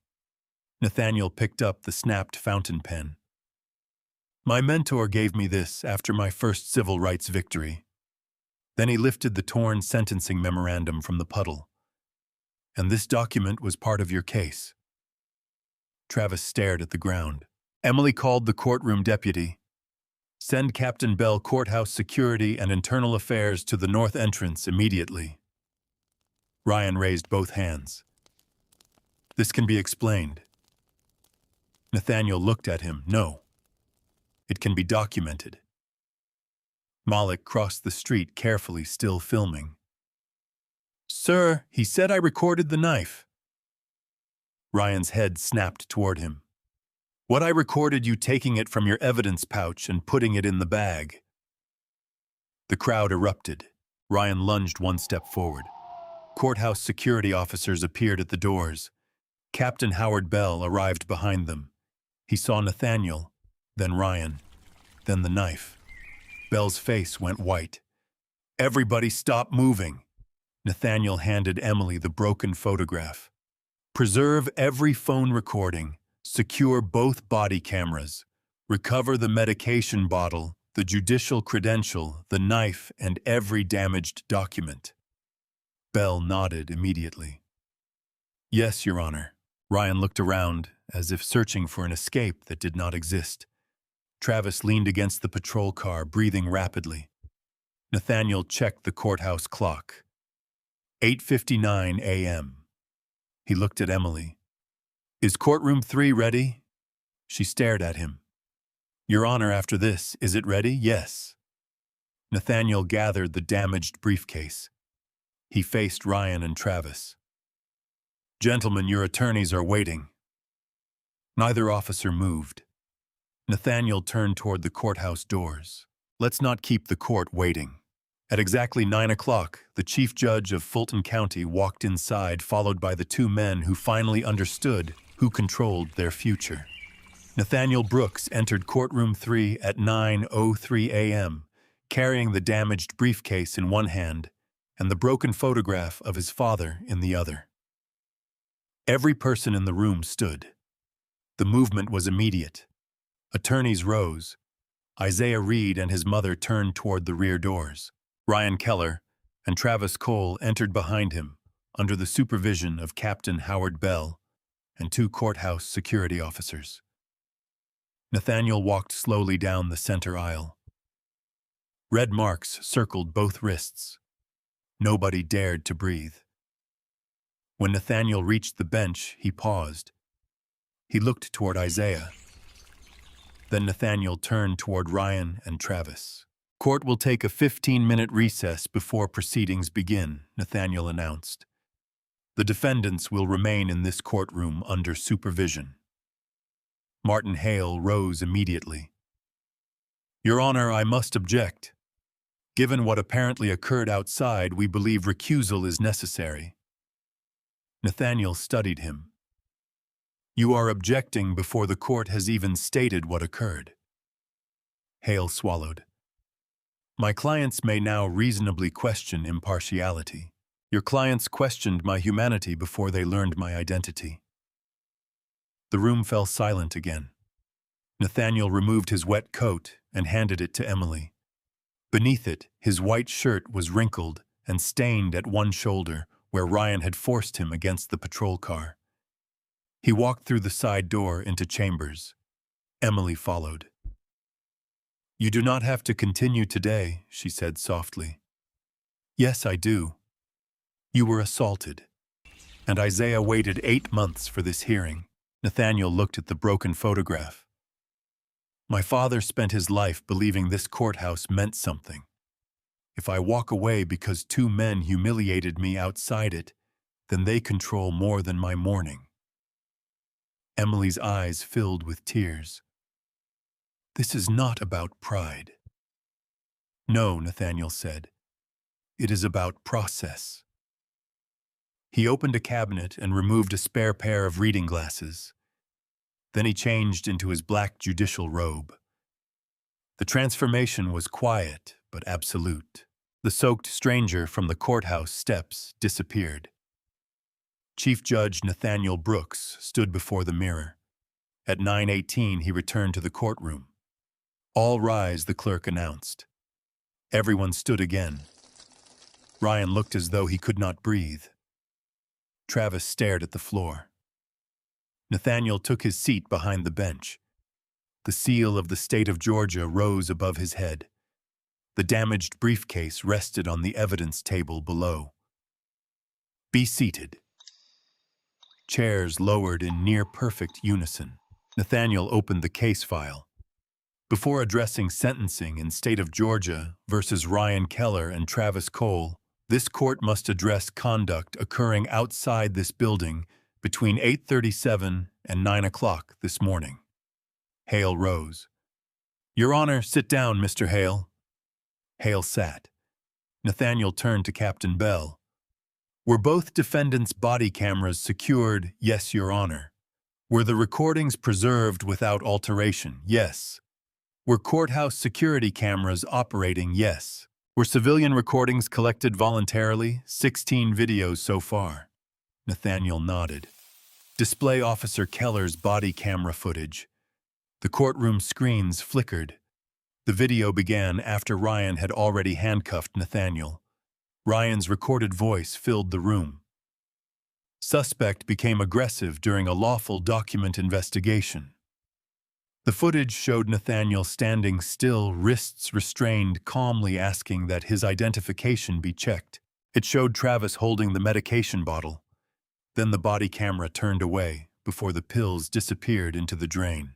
Nathaniel picked up the snapped fountain pen. My mentor gave me this after my first civil rights victory. Then he lifted the torn sentencing memorandum from the puddle. And this document was part of your case. Travis stared at the ground. Emily called the courtroom deputy. Send Captain Bell Courthouse Security and Internal Affairs to the north entrance immediately. Ryan raised both hands. This can be explained. Nathaniel looked at him. No. It can be documented. Malik crossed the street carefully, still filming. Sir, he said I recorded the knife. Ryan's head snapped toward him. What I recorded you taking it from your evidence pouch and putting it in the bag. The crowd erupted. Ryan lunged one step forward. Courthouse security officers appeared at the doors. Captain Howard Bell arrived behind them. He saw Nathaniel, then Ryan, then the knife. Bell's face went white. Everybody stop moving. Nathaniel handed Emily the broken photograph. Preserve every phone recording. Secure both body cameras. Recover the medication bottle, the judicial credential, the knife, and every damaged document. Bell nodded immediately. Yes, Your Honor. Ryan looked around, as if searching for an escape that did not exist. Travis leaned against the patrol car, breathing rapidly. Nathaniel checked the courthouse clock. 8:59 a.m. He looked at Emily. Is courtroom 3 ready? She stared at him. Your Honor, after this, is it ready? Yes. Nathaniel gathered the damaged briefcase. He faced Ryan and Travis. Gentlemen, your attorneys are waiting. Neither officer moved. Nathaniel turned toward the courthouse doors. Let's not keep the court waiting. At exactly 9 o'clock, the chief judge of Fulton County walked inside, followed by the two men who finally understood who controlled their future. Nathaniel Brooks entered courtroom 3 at 9:03 a.m., carrying the damaged briefcase in one hand and the broken photograph of his father in the other. Every person in the room stood. The movement was immediate. Attorneys rose. Isaiah Reed and his mother turned toward the rear doors. Ryan Keller and Travis Cole entered behind him, under the supervision of Captain Howard Bell and two courthouse security officers. Nathaniel walked slowly down the center aisle. Red marks circled both wrists. Nobody dared to breathe. When Nathaniel reached the bench, he paused. He looked toward Isaiah. Then Nathaniel turned toward Ryan and Travis. Court will take a 15-minute recess before proceedings begin, Nathaniel announced. The defendants will remain in this courtroom under supervision. Martin Hale rose immediately. Your Honor, I must object. Given what apparently occurred outside, we believe recusal is necessary. Nathaniel studied him. You are objecting before the court has even stated what occurred. Hale swallowed. My clients may now reasonably question impartiality. Your clients questioned my humanity before they learned my identity. The room fell silent again. Nathaniel removed his wet coat and handed it to Emily. Beneath it, his white shirt was wrinkled and stained at one shoulder, where Ryan had forced him against the patrol car. He walked through the side door into chambers. Emily followed. You do not have to continue today, she said softly. Yes, I do. You were assaulted. And Isaiah waited 8 months for this hearing. Nathaniel looked at the broken photograph. My father spent his life believing this courthouse meant something. If I walk away because 2 men humiliated me outside it, then they control more than my mourning. Emily's eyes filled with tears. This is not about pride. No, Nathaniel said. It is about process. He opened a cabinet and removed a spare pair of reading glasses. Then he changed into his black judicial robe. The transformation was quiet but absolute. The soaked stranger from the courthouse steps disappeared. Chief Judge Nathaniel Brooks stood before the mirror. At 9:18, he returned to the courtroom. "All rise," the clerk announced. Everyone stood again. Ryan looked as though he could not breathe. Travis stared at the floor. Nathaniel took his seat behind the bench. The seal of the state of Georgia rose above his head. The damaged briefcase rested on the evidence table below. "Be seated." Chairs lowered in near-perfect unison. Nathaniel opened the case file. Before addressing sentencing in state of Georgia versus Ryan Keller and Travis Cole, this court must address conduct occurring outside this building between 8:37 and 9 o'clock this morning. Hale rose. "Your Honor, sit down, Mr. Hale." Hale sat. Nathaniel turned to Captain Bell. "Were both defendants' body cameras secured?" "Yes, Your Honor." "Were the recordings preserved without alteration?" "Yes." "Were courthouse security cameras operating?" "Yes." "Were civilian recordings collected voluntarily?" 16 videos so far." Nathaniel nodded. "Display Officer Keller's body camera footage." The courtroom screens flickered. The video began after Ryan had already handcuffed Nathaniel. Ryan's recorded voice filled the room. Suspect became aggressive during a lawful document investigation. The footage showed Nathaniel standing still, wrists restrained, calmly asking that his identification be checked. It showed Travis holding the medication bottle. Then the body camera turned away before the pills disappeared into the drain.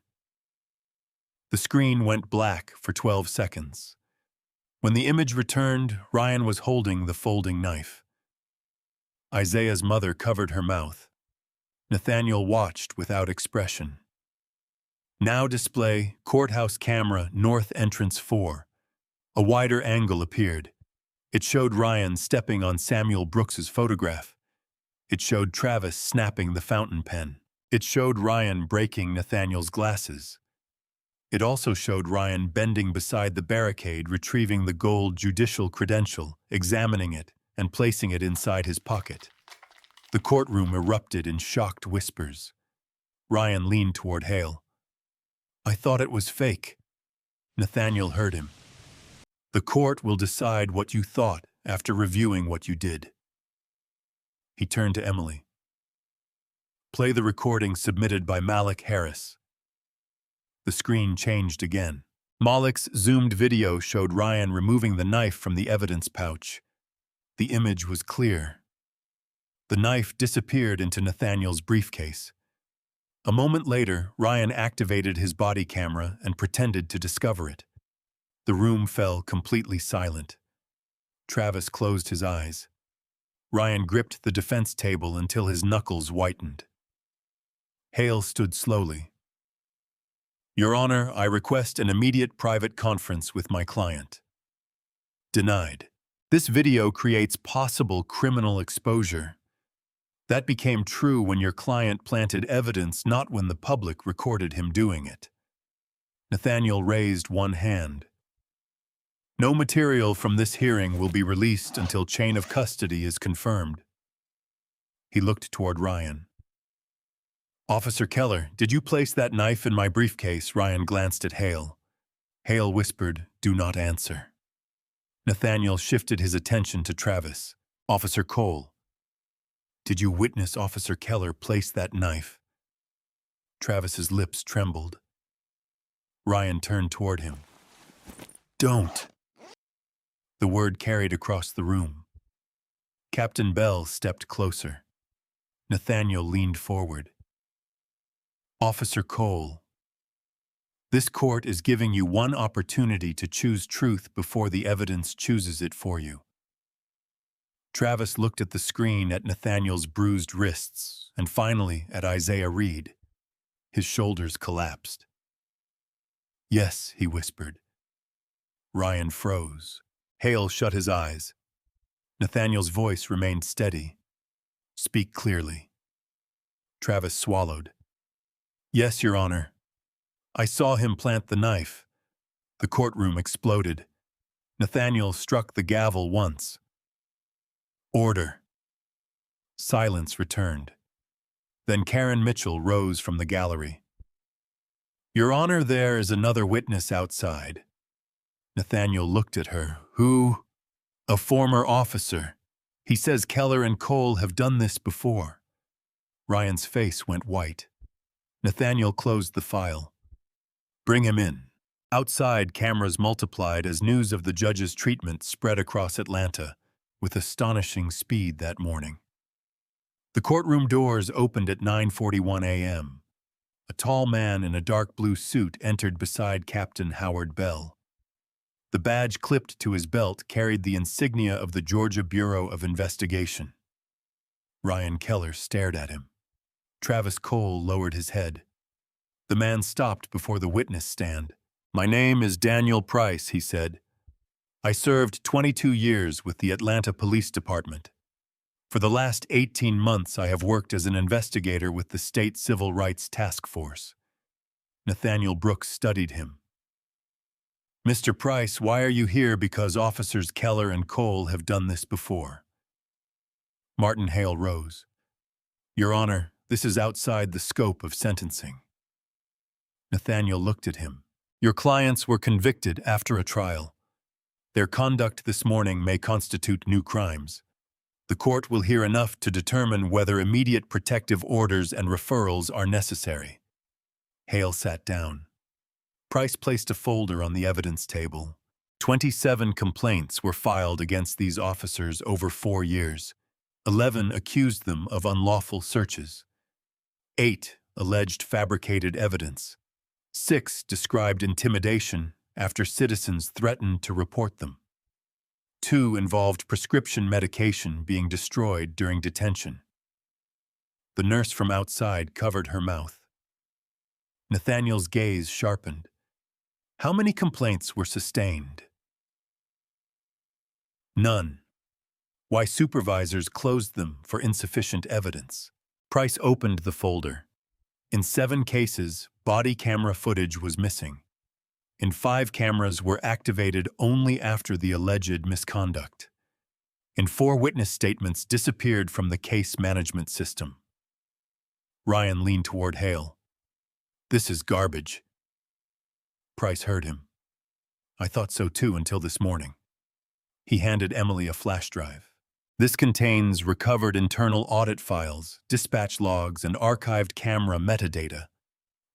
The screen went black for 12 seconds. When the image returned, Ryan was holding the folding knife. Isaiah's mother covered her mouth. Nathaniel watched without expression. Now display courthouse camera north entrance 4. A wider angle appeared. It showed Ryan stepping on Samuel Brooks's photograph. It showed Travis snapping the fountain pen. It showed Ryan breaking Nathaniel's glasses. It also showed Ryan bending beside the barricade, retrieving the gold judicial credential, examining it, and placing it inside his pocket. The courtroom erupted in shocked whispers. Ryan leaned toward Hale. "I thought it was fake." Nathaniel heard him. "The court will decide what you thought after reviewing what you did." He turned to Emily. "Play the recording submitted by Malik Harris." The screen changed again. Malik's zoomed video showed Ryan removing the knife from the evidence pouch. The image was clear. The knife disappeared into Nathaniel's briefcase. A moment later, Ryan activated his body camera and pretended to discover it. The room fell completely silent. Travis closed his eyes. Ryan gripped the defense table until his knuckles whitened. Hale stood slowly. "Your Honor, I request an immediate private conference with my client." Denied. "This video creates possible criminal exposure. That became true when your client planted evidence, not when the public recorded him doing it." Nathaniel raised one hand. "No material from this hearing will be released until chain of custody is confirmed." He looked toward Ryan. "Officer Keller, did you place that knife in my briefcase?" Ryan glanced at Hale. Hale whispered, "Do not answer." Nathaniel shifted his attention to Travis. "Officer Cole, did you witness Officer Keller place that knife?" Travis's lips trembled. Ryan turned toward him. "Don't." The word carried across the room. Captain Bell stepped closer. Nathaniel leaned forward. "Officer Cole, this court is giving you one opportunity to choose truth before the evidence chooses it for you." Travis looked at the screen, at Nathaniel's bruised wrists, and finally at Isaiah Reed. His shoulders collapsed. "Yes," he whispered. Ryan froze. Hale shut his eyes. Nathaniel's voice remained steady. "Speak clearly." Travis swallowed. "Yes, Your Honor. I saw him plant the knife. The courtroom exploded. Nathaniel struck the gavel once. Order. Silence returned. Then Karen Mitchell rose from the gallery. Your Honor, there is another witness outside. Nathaniel looked at her. Who? A former officer. He says Keller and Cole have done this before. Ryan's face went white. Nathaniel closed the file. Bring him in. Outside, cameras multiplied as news of the judge's treatment spread across Atlanta with astonishing speed that morning. The courtroom doors opened at 9:41 a.m. A tall man in a dark blue suit entered beside Captain Howard Bell. The badge clipped to his belt carried the insignia of the Georgia Bureau of Investigation. Ryan Keller stared at him. Travis Cole lowered his head. The man stopped before the witness stand. My name is Daniel Price, he said. I served 22 years with the Atlanta Police Department. For the last 18 months, I have worked as an investigator with the State Civil Rights Task Force. Nathaniel Brooks studied him. Mr. Price, why are you here? Because officers Keller and Cole have done this before. Martin Hale rose. Your Honor, this is outside the scope of sentencing. Nathaniel looked at him. Your clients were convicted after a trial. Their conduct this morning may constitute new crimes. The court will hear enough to determine whether immediate protective orders and referrals are necessary. Hale sat down. Price placed a folder on the evidence table. 27 complaints were filed against these officers over 4 years. 11 accused them of unlawful searches. 8 alleged fabricated evidence. 6 described intimidation after citizens threatened to report them. 2 involved prescription medication being destroyed during detention. The nurse from outside covered her mouth. Nathaniel's gaze sharpened. How many complaints were sustained? None. Why supervisors closed them for insufficient evidence. Price opened the folder. In 7 cases, body camera footage was missing. In 5 cameras were activated only after the alleged misconduct. In 4 witness statements disappeared from the case management system. Ryan leaned toward Hale. This is garbage. Price heard him. I thought so too until this morning. He handed Emily a flash drive. This contains recovered internal audit files, dispatch logs, and archived camera metadata.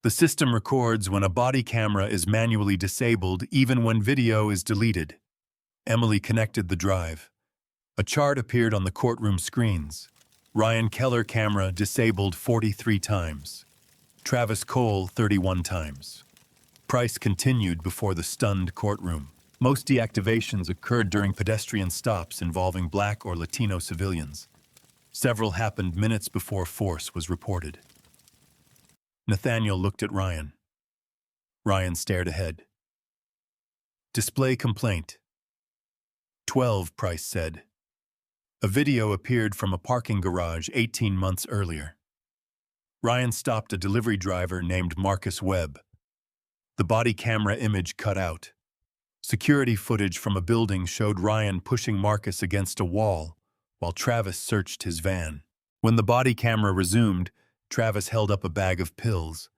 The system records when a body camera is manually disabled even when video is deleted. Emily connected the drive. A chart appeared on the courtroom screens. Ryan Keller camera disabled 43 times. Travis Cole 31 times. Price continued before the stunned courtroom. Most deactivations occurred during pedestrian stops involving Black or Latino civilians. Several happened minutes before force was reported. Nathaniel looked at Ryan. Ryan stared ahead. Display complaint. 12, Price said. A video appeared from a parking garage 18 months earlier. Ryan stopped a delivery driver named Marcus Webb. The body camera image cut out. Security footage from a building showed Ryan pushing Marcus against a wall while Travis searched his van. When the body camera resumed, Travis held up a bag of pills.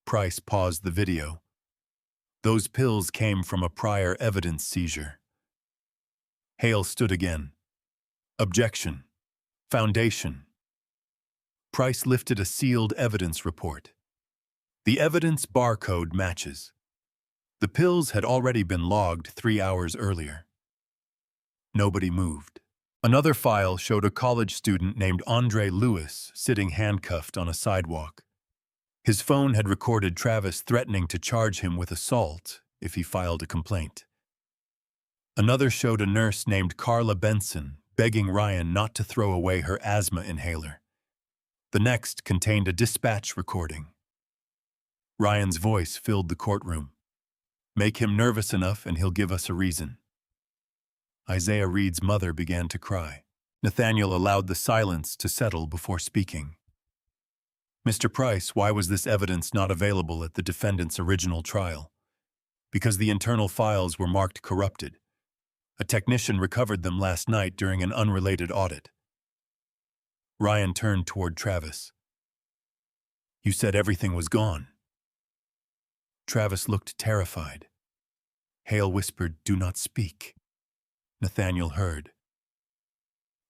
Price paused the video. Those pills came from a prior evidence seizure. Hale stood again. Objection. Foundation. Price lifted a sealed evidence report. The evidence barcode matches. The pills had already been logged 3 hours earlier. Nobody moved. Another file showed a college student named Andre Lewis sitting handcuffed on a sidewalk. His phone had recorded Travis threatening to charge him with assault if he filed a complaint. Another showed a nurse named Carla Benson begging Ryan not to throw away her asthma inhaler. The next contained a dispatch recording. Ryan's voice filled the courtroom. Make him nervous enough and he'll give us a reason. Isaiah Reed's mother began to cry. Nathaniel allowed the silence to settle before speaking. Mr. Price, why was this evidence not available at the defendant's original trial? because the internal files were marked corrupted. A technician recovered them last night during an unrelated audit. Ryan turned toward Travis. You said everything was gone. Travis looked terrified. Hale whispered, "Do not speak." Nathaniel heard.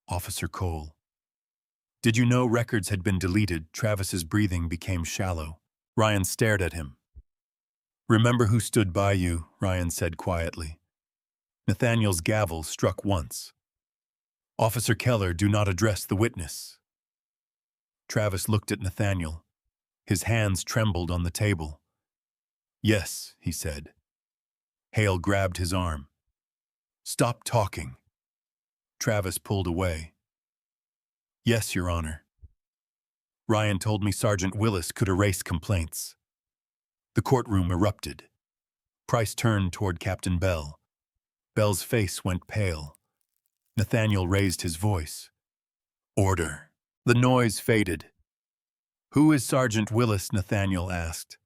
Officer Cole. Did you know records had been deleted? Travis's breathing became shallow. Ryan stared at him. Remember who stood by you, Ryan said quietly. Nathaniel's gavel struck once. Officer Keller, do not address the witness. Travis looked at Nathaniel. His hands trembled on the table. Yes, he said. Hale grabbed his arm. Stop talking. Travis pulled away. Yes, Your Honor. Ryan told me Sergeant Willis could erase complaints. The courtroom erupted. Price turned toward Captain Bell. Bell's face went pale. Nathaniel raised his voice. Order. The noise faded. Who is Sergeant Willis? Nathaniel asked.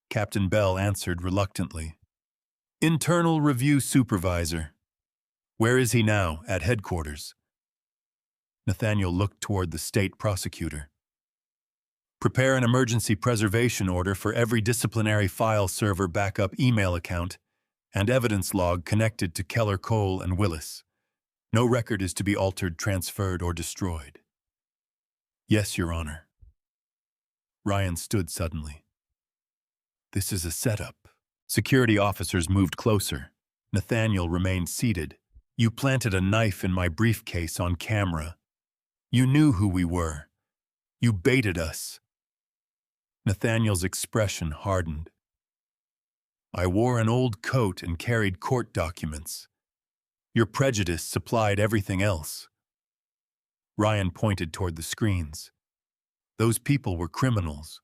Captain Bell answered reluctantly. Internal Review Supervisor. Where is he now? At headquarters. Nathaniel looked toward the state prosecutor. Prepare an emergency preservation order for every disciplinary file server backup email account and evidence log connected to Keller, Cole, and Willis. No record is to be altered, transferred, or destroyed. Yes, Your Honor. Ryan stood suddenly. This is a setup. Security officers moved closer. Nathaniel remained seated. You planted a knife in my briefcase on camera. You knew who we were. You baited us. Nathaniel's expression hardened. I wore an old coat and carried court documents. Your prejudice supplied everything else. Ryan pointed toward the screens. Those people were criminals.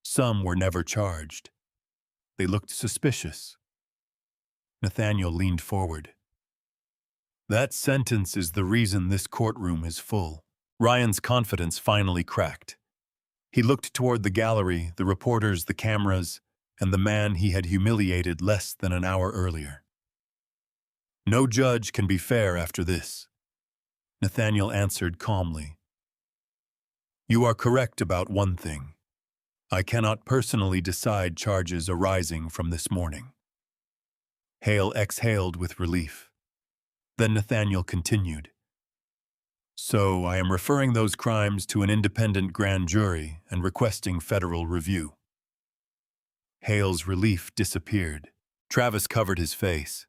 Some were never charged. They looked suspicious. Nathaniel leaned forward. That sentence is the reason this courtroom is full. Ryan's confidence finally cracked. He looked toward the gallery, the reporters, the cameras, and the man he had humiliated less than an hour earlier. No judge can be fair after this. Nathaniel answered calmly. You are correct about one thing. I cannot personally decide charges arising from this morning. Hale exhaled with relief. Then Nathaniel continued. So I am referring those crimes to an independent grand jury and requesting federal review. Hale's relief disappeared. Travis covered his face.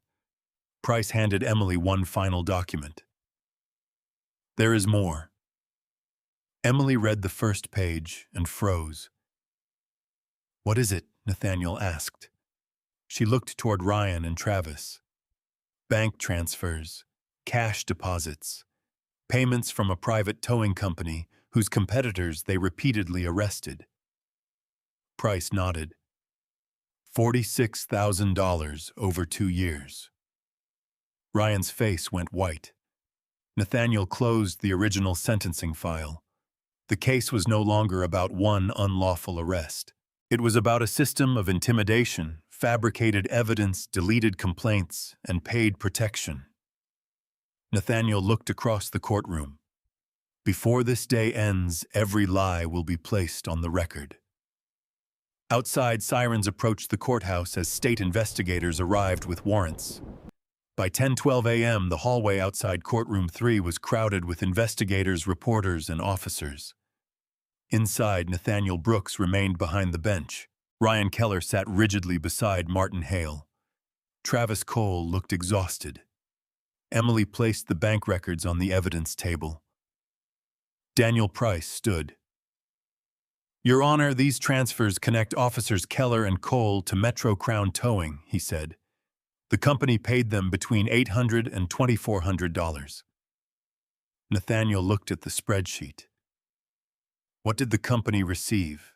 Price handed Emily one final document. There is more. Emily read the first page and froze. What is it? Nathaniel asked. She looked toward Ryan and Travis. Bank transfers, cash deposits, payments from a private towing company whose competitors they repeatedly arrested. Price nodded. $46,000 over 2 years. Ryan's face went white. Nathaniel closed the original sentencing file. The case was no longer about one unlawful arrest. It was about a system of intimidation, fabricated evidence, deleted complaints, and paid protection. Nathaniel looked across the courtroom. Before this day ends, every lie will be placed on the record. Outside, sirens approached the courthouse as state investigators arrived with warrants. By 10:12 a.m., the hallway outside Courtroom 3 was crowded with investigators, reporters, and officers. Inside, Nathaniel Brooks remained behind the bench. Ryan Keller sat rigidly beside Martin Hale. Travis Cole looked exhausted. Emily placed the bank records on the evidence table. Daniel Price stood. Your Honor, these transfers connect Officers Keller and Cole to Metro Crown Towing, he said. The company paid them between $800 and $2,400. Nathaniel looked at the spreadsheet. What did the company receive?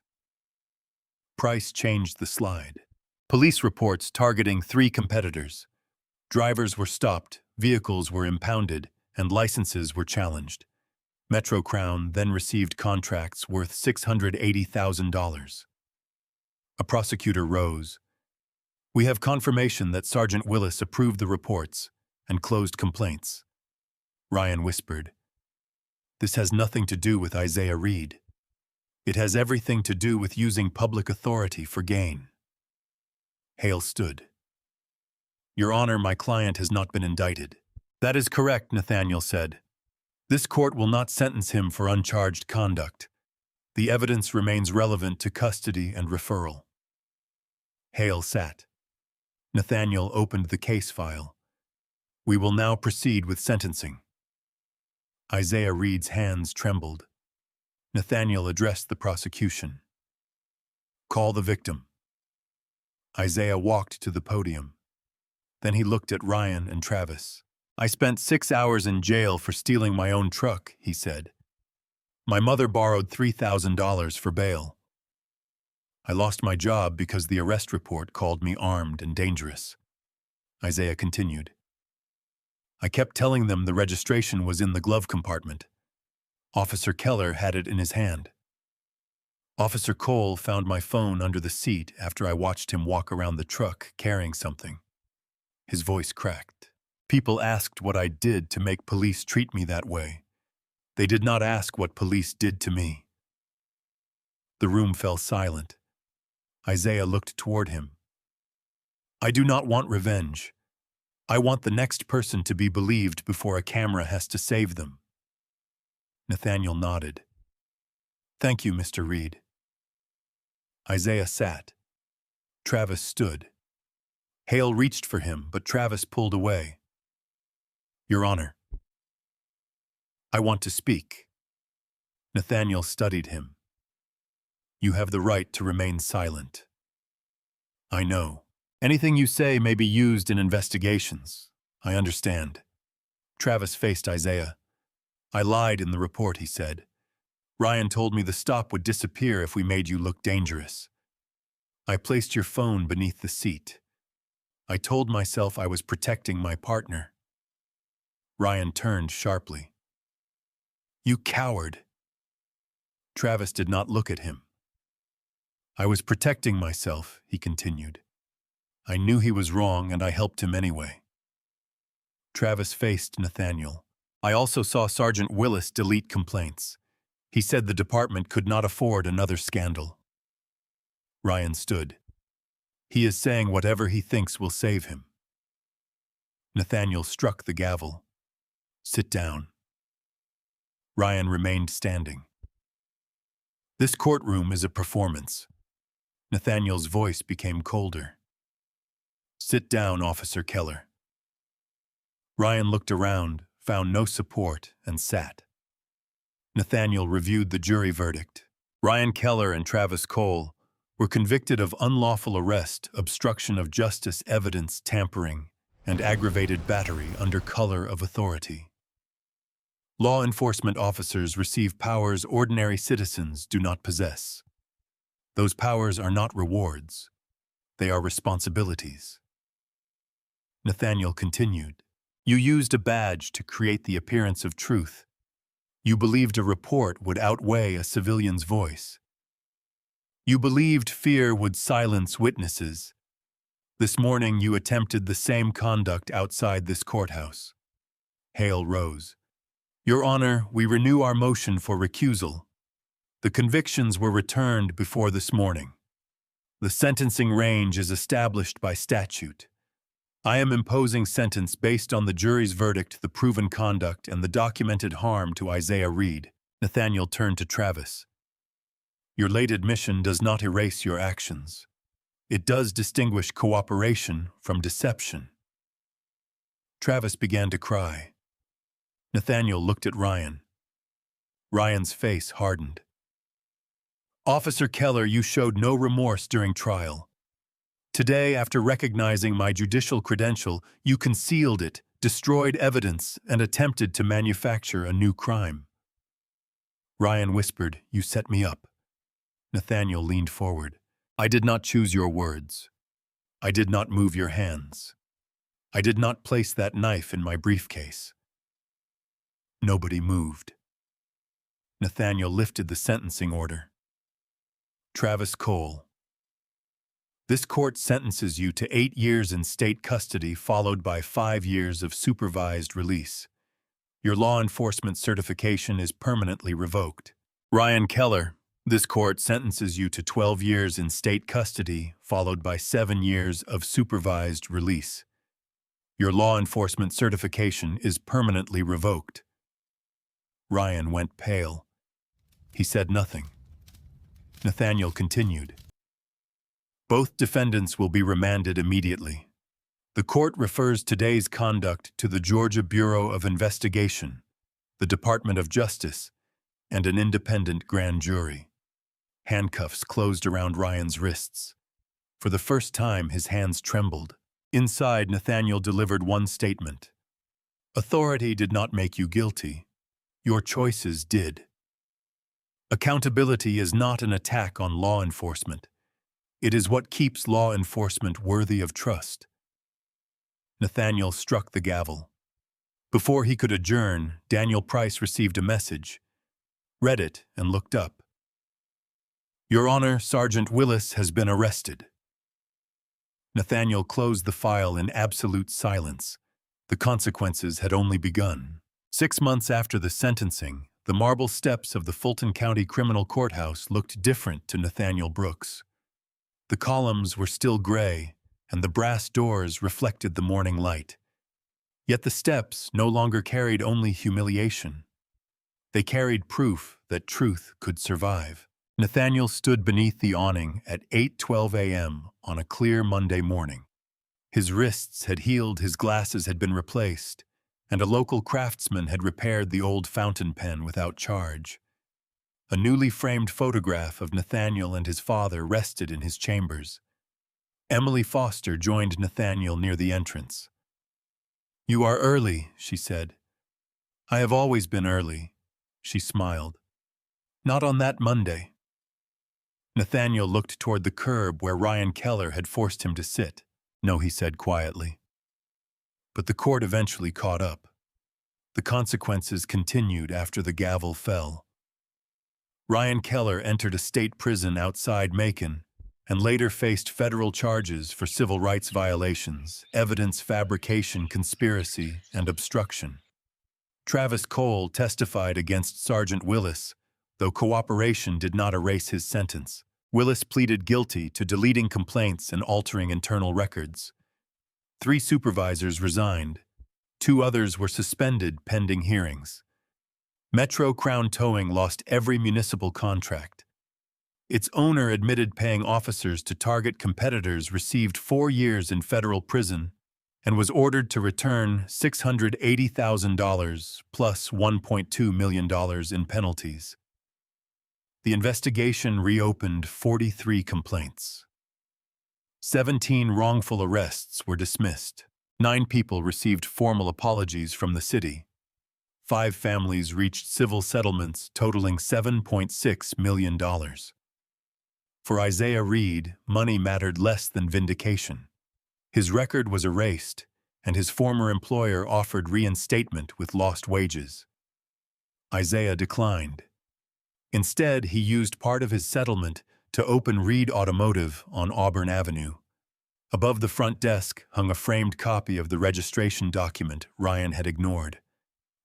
Price changed the slide. Police reports targeting 3 competitors. Drivers were stopped, vehicles were impounded, and licenses were challenged. Metro Crown then received contracts worth $680,000. A prosecutor rose. We have confirmation that Sergeant Willis approved the reports and closed complaints. Ryan whispered. This has nothing to do with Isaiah Reed. It has everything to do with using public authority for gain. Hale stood. Your Honor, my client has not been indicted. That is correct, Nathaniel said. This court will not sentence him for uncharged conduct. The evidence remains relevant to custody and referral. Hale sat. Nathaniel opened the case file. We will now proceed with sentencing. Isaiah Reed's hands trembled. Nathaniel addressed the prosecution. Call the victim. Isaiah walked to the podium. Then he looked at Ryan and Travis. I spent 6 hours in jail for stealing my own truck, he said. My mother borrowed $3,000 for bail. I lost my job because the arrest report called me armed and dangerous. Isaiah continued. I kept telling them the registration was in the glove compartment. Officer Keller had it in his hand. Officer Cole found my phone under the seat after I watched him walk around the truck carrying something. His voice cracked. People asked what I did to make police treat me that way. They did not ask what police did to me. The room fell silent. Isaiah looked toward him. I do not want revenge. I want the next person to be believed before a camera has to save them. Nathaniel nodded. Thank you, Mr. Reed. Isaiah sat. Travis stood. Hale reached for him, but Travis pulled away. Your Honor. I want to speak. Nathaniel studied him. You have the right to remain silent. I know. Anything you say may be used in investigations. I understand. Travis faced Isaiah. I lied in the report, he said. Ryan told me the stop would disappear if we made you look dangerous. I placed your phone beneath the seat. I told myself I was protecting my partner. Ryan turned sharply. You coward. Travis did not look at him. I was protecting myself, he continued. I knew he was wrong and I helped him anyway. Travis faced Nathaniel. I also saw Sergeant Willis delete complaints. He said the department could not afford another scandal. Ryan stood. He is saying whatever he thinks will save him. Nathaniel struck the gavel. Sit down. Ryan remained standing. This courtroom is a performance. Nathaniel's voice became colder. Sit down, Officer Keller. Ryan looked around, found no support, and sat. Nathaniel reviewed the jury verdict. Ryan Keller and Travis Cole were convicted of unlawful arrest, obstruction of justice, evidence tampering, and aggravated battery under color of authority. Law enforcement officers receive powers ordinary citizens do not possess. Those powers are not rewards. They are responsibilities. Nathaniel continued. You used a badge to create the appearance of truth. You believed a report would outweigh a civilian's voice. You believed fear would silence witnesses. This morning you attempted the same conduct outside this courthouse. Hale rose. Your Honor, we renew our motion for recusal. The convictions were returned before this morning. The sentencing range is established by statute. I am imposing sentence based on the jury's verdict, the proven conduct, and the documented harm to Isaiah Reed. Nathaniel turned to Travis. Your late admission does not erase your actions. It does distinguish cooperation from deception. Travis began to cry. Nathaniel looked at Ryan. Ryan's face hardened. Officer Keller, you showed no remorse during trial. Today, after recognizing my judicial credential, you concealed it, destroyed evidence, and attempted to manufacture a new crime. Ryan whispered, You set me up. Nathaniel leaned forward. I did not choose your words. I did not move your hands. I did not place that knife in my briefcase. Nobody moved. Nathaniel lifted the sentencing order. Travis Cole. This court sentences you to 8 years in state custody followed by 5 years of supervised release. Your law enforcement certification is permanently revoked. Ryan Keller, this court sentences you to 12 years in state custody followed by 7 years of supervised release. Your law enforcement certification is permanently revoked. Ryan went pale. He said nothing. Nathaniel continued. Both defendants will be remanded immediately. The court refers today's conduct to the Georgia Bureau of Investigation, the Department of Justice, and an independent grand jury. Handcuffs closed around Ryan's wrists. For the first time, his hands trembled. Inside, Nathaniel delivered one statement. Authority did not make you guilty. Your choices did. Accountability is not an attack on law enforcement. It is what keeps law enforcement worthy of trust. Nathaniel struck the gavel. Before he could adjourn, Daniel Price received a message, read it, and looked up. Your Honor, Sergeant Willis has been arrested. Nathaniel closed the file in absolute silence. The consequences had only begun. 6 months after the sentencing, the marble steps of the Fulton County Criminal Courthouse looked different to Nathaniel Brooks. The columns were still gray, and the brass doors reflected the morning light. Yet the steps no longer carried only humiliation. They carried proof that truth could survive. Nathaniel stood beneath the awning at 8:12 a.m. on a clear Monday morning. His wrists had healed, his glasses had been replaced, and a local craftsman had repaired the old fountain pen without charge. A newly framed photograph of Nathaniel and his father rested in his chambers. Emily Foster joined Nathaniel near the entrance. You are early, she said. I have always been early, she smiled. Not on that Monday. Nathaniel looked toward the curb where Ryan Keller had forced him to sit. No, he said quietly. But the court eventually caught up. The consequences continued after the gavel fell. Ryan Keller entered a state prison outside Macon and later faced federal charges for civil rights violations, evidence fabrication, conspiracy, and obstruction. Travis Cole testified against Sergeant Willis, though cooperation did not erase his sentence. Willis pleaded guilty to deleting complaints and altering internal records. 3 supervisors resigned. 2 others were suspended pending hearings. Metro Crown Towing lost every municipal contract. Its owner admitted paying officers to target competitors, received 4 years in federal prison, and was ordered to return $680,000 plus $1.2 million in penalties. The investigation reopened 43 complaints. 17 wrongful arrests were dismissed. 9 people received formal apologies from the city. 5 families reached civil settlements totaling $7.6 million. For Isaiah Reed, money mattered less than vindication. His record was erased, and his former employer offered reinstatement with lost wages. Isaiah declined. Instead, he used part of his settlement to open Reed Automotive on Auburn Avenue. Above the front desk hung a framed copy of the registration document Ryan had ignored.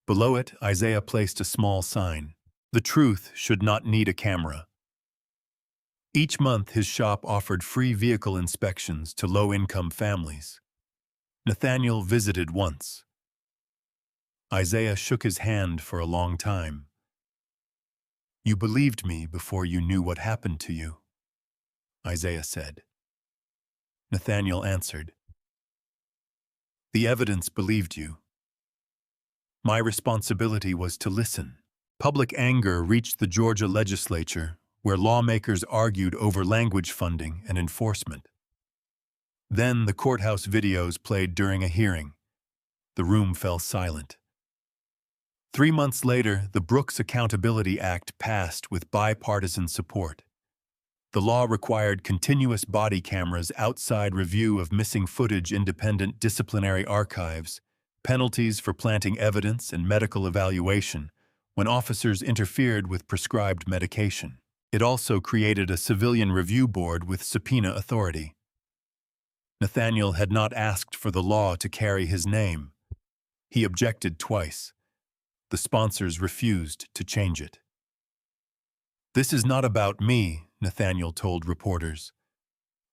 Below it, Isaiah placed a small sign. The truth should not need a camera. Each month, his shop offered free vehicle inspections to low-income families. Nathaniel visited once. Isaiah shook his hand for a long time. You believed me before you knew what happened to you, Isaiah said. Nathaniel answered, the evidence believed you. My responsibility was to listen. Public anger reached the Georgia legislature, where lawmakers argued over language funding and enforcement. Then the courthouse videos played during a hearing. The room fell silent. 3 months later, the Brooks Accountability Act passed with bipartisan support. The law required continuous body cameras, outside review of missing footage, independent disciplinary archives, penalties for planting evidence, and medical evaluation when officers interfered with prescribed medication. It also created a civilian review board with subpoena authority. Nathaniel had not asked for the law to carry his name. He objected twice. The sponsors refused to change it. "This is not about me," Nathaniel told reporters.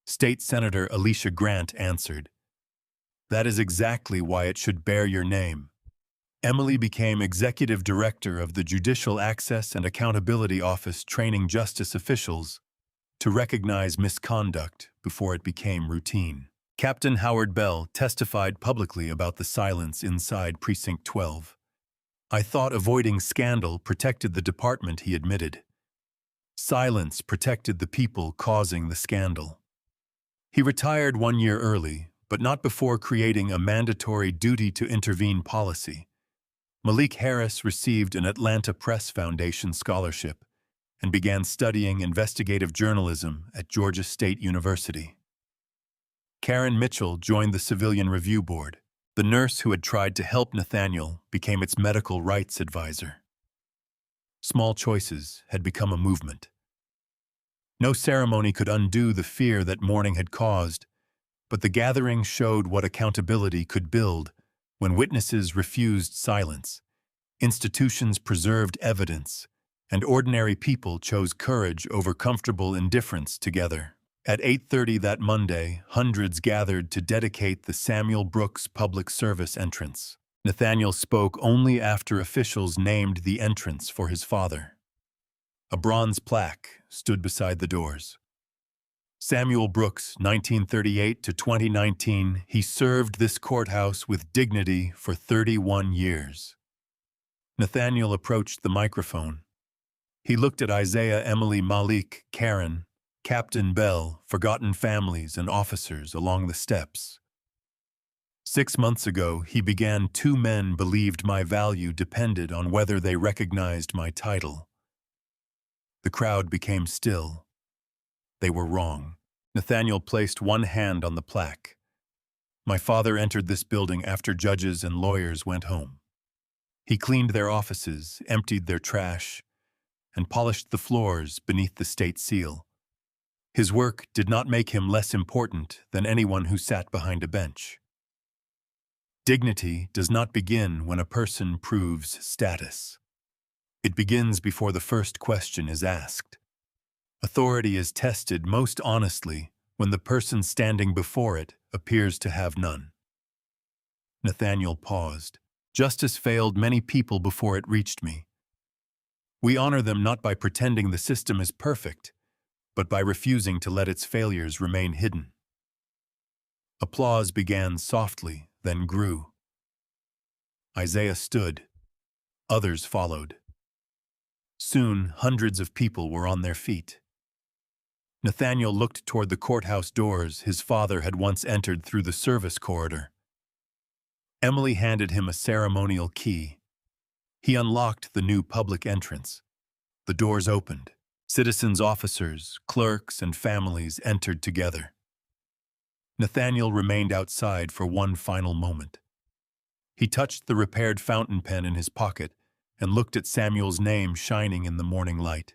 State Senator Alicia Grant answered, "That is exactly why it should bear your name." Emily became executive director of the Judicial Access and Accountability Office, training justice officials to recognize misconduct before it became routine. Captain Howard Bell testified publicly about the silence inside Precinct 12. "I thought avoiding scandal protected the department," he admitted. "Silence protected the people causing the scandal." He retired 1 year early, but not before creating a mandatory duty to intervene policy. Malik Harris received an Atlanta Press Foundation scholarship and began studying investigative journalism at Georgia State University. Karen Mitchell joined the Civilian Review Board. The nurse who had tried to help Nathaniel became its medical rights advisor. Small choices had become a movement. No ceremony could undo the fear that mourning had caused, but the gathering showed what accountability could build when witnesses refused silence, institutions preserved evidence, and ordinary people chose courage over comfortable indifference together. At 8:30 that Monday, hundreds gathered to dedicate the Samuel Brooks Public Service entrance. Nathaniel spoke only after officials named the entrance for his father. A bronze plaque stood beside the doors. Samuel Brooks, 1938 to 2019, he served this courthouse with dignity for 31 years. Nathaniel approached the microphone. He looked at Isaiah, Emily, Malik, Karen, Captain Bell, forgotten families and officers along the steps. 6 months ago, he began, 2 men believed my value depended on whether they recognized my title. The crowd became still. They were wrong. Nathaniel placed one hand on the plaque. My father entered this building after judges and lawyers went home. He cleaned their offices, emptied their trash, and polished the floors beneath the state seal. His work did not make him less important than anyone who sat behind a bench. Dignity does not begin when a person proves status. It begins before the first question is asked. Authority is tested most honestly when the person standing before it appears to have none. Nathaniel paused. Justice failed many people before it reached me. We honor them not by pretending the system is perfect, but by refusing to let its failures remain hidden. Applause began softly, then grew. Isaiah stood. Others followed. Soon, hundreds of people were on their feet. Nathaniel looked toward the courthouse doors his father had once entered through the service corridor. Emily handed him a ceremonial key. He unlocked the new public entrance. The doors opened. Citizens, officers, clerks, and families entered together. Nathaniel remained outside for one final moment. He touched the repaired fountain pen in his pocket and looked at Samuel's name shining in the morning light.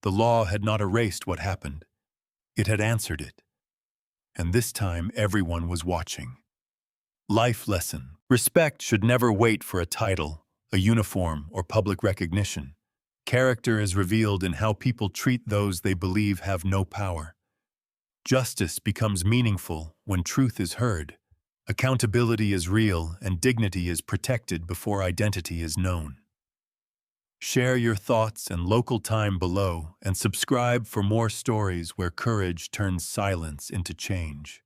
The law had not erased what happened. It had answered it. And this time everyone was watching. Life lesson. Respect should never wait for a title, a uniform, or public recognition. Character is revealed in how people treat those they believe have no power. Justice becomes meaningful when truth is heard. Accountability is real and dignity is protected before identity is known. Share your thoughts and local time below and subscribe for more stories where courage turns silence into change.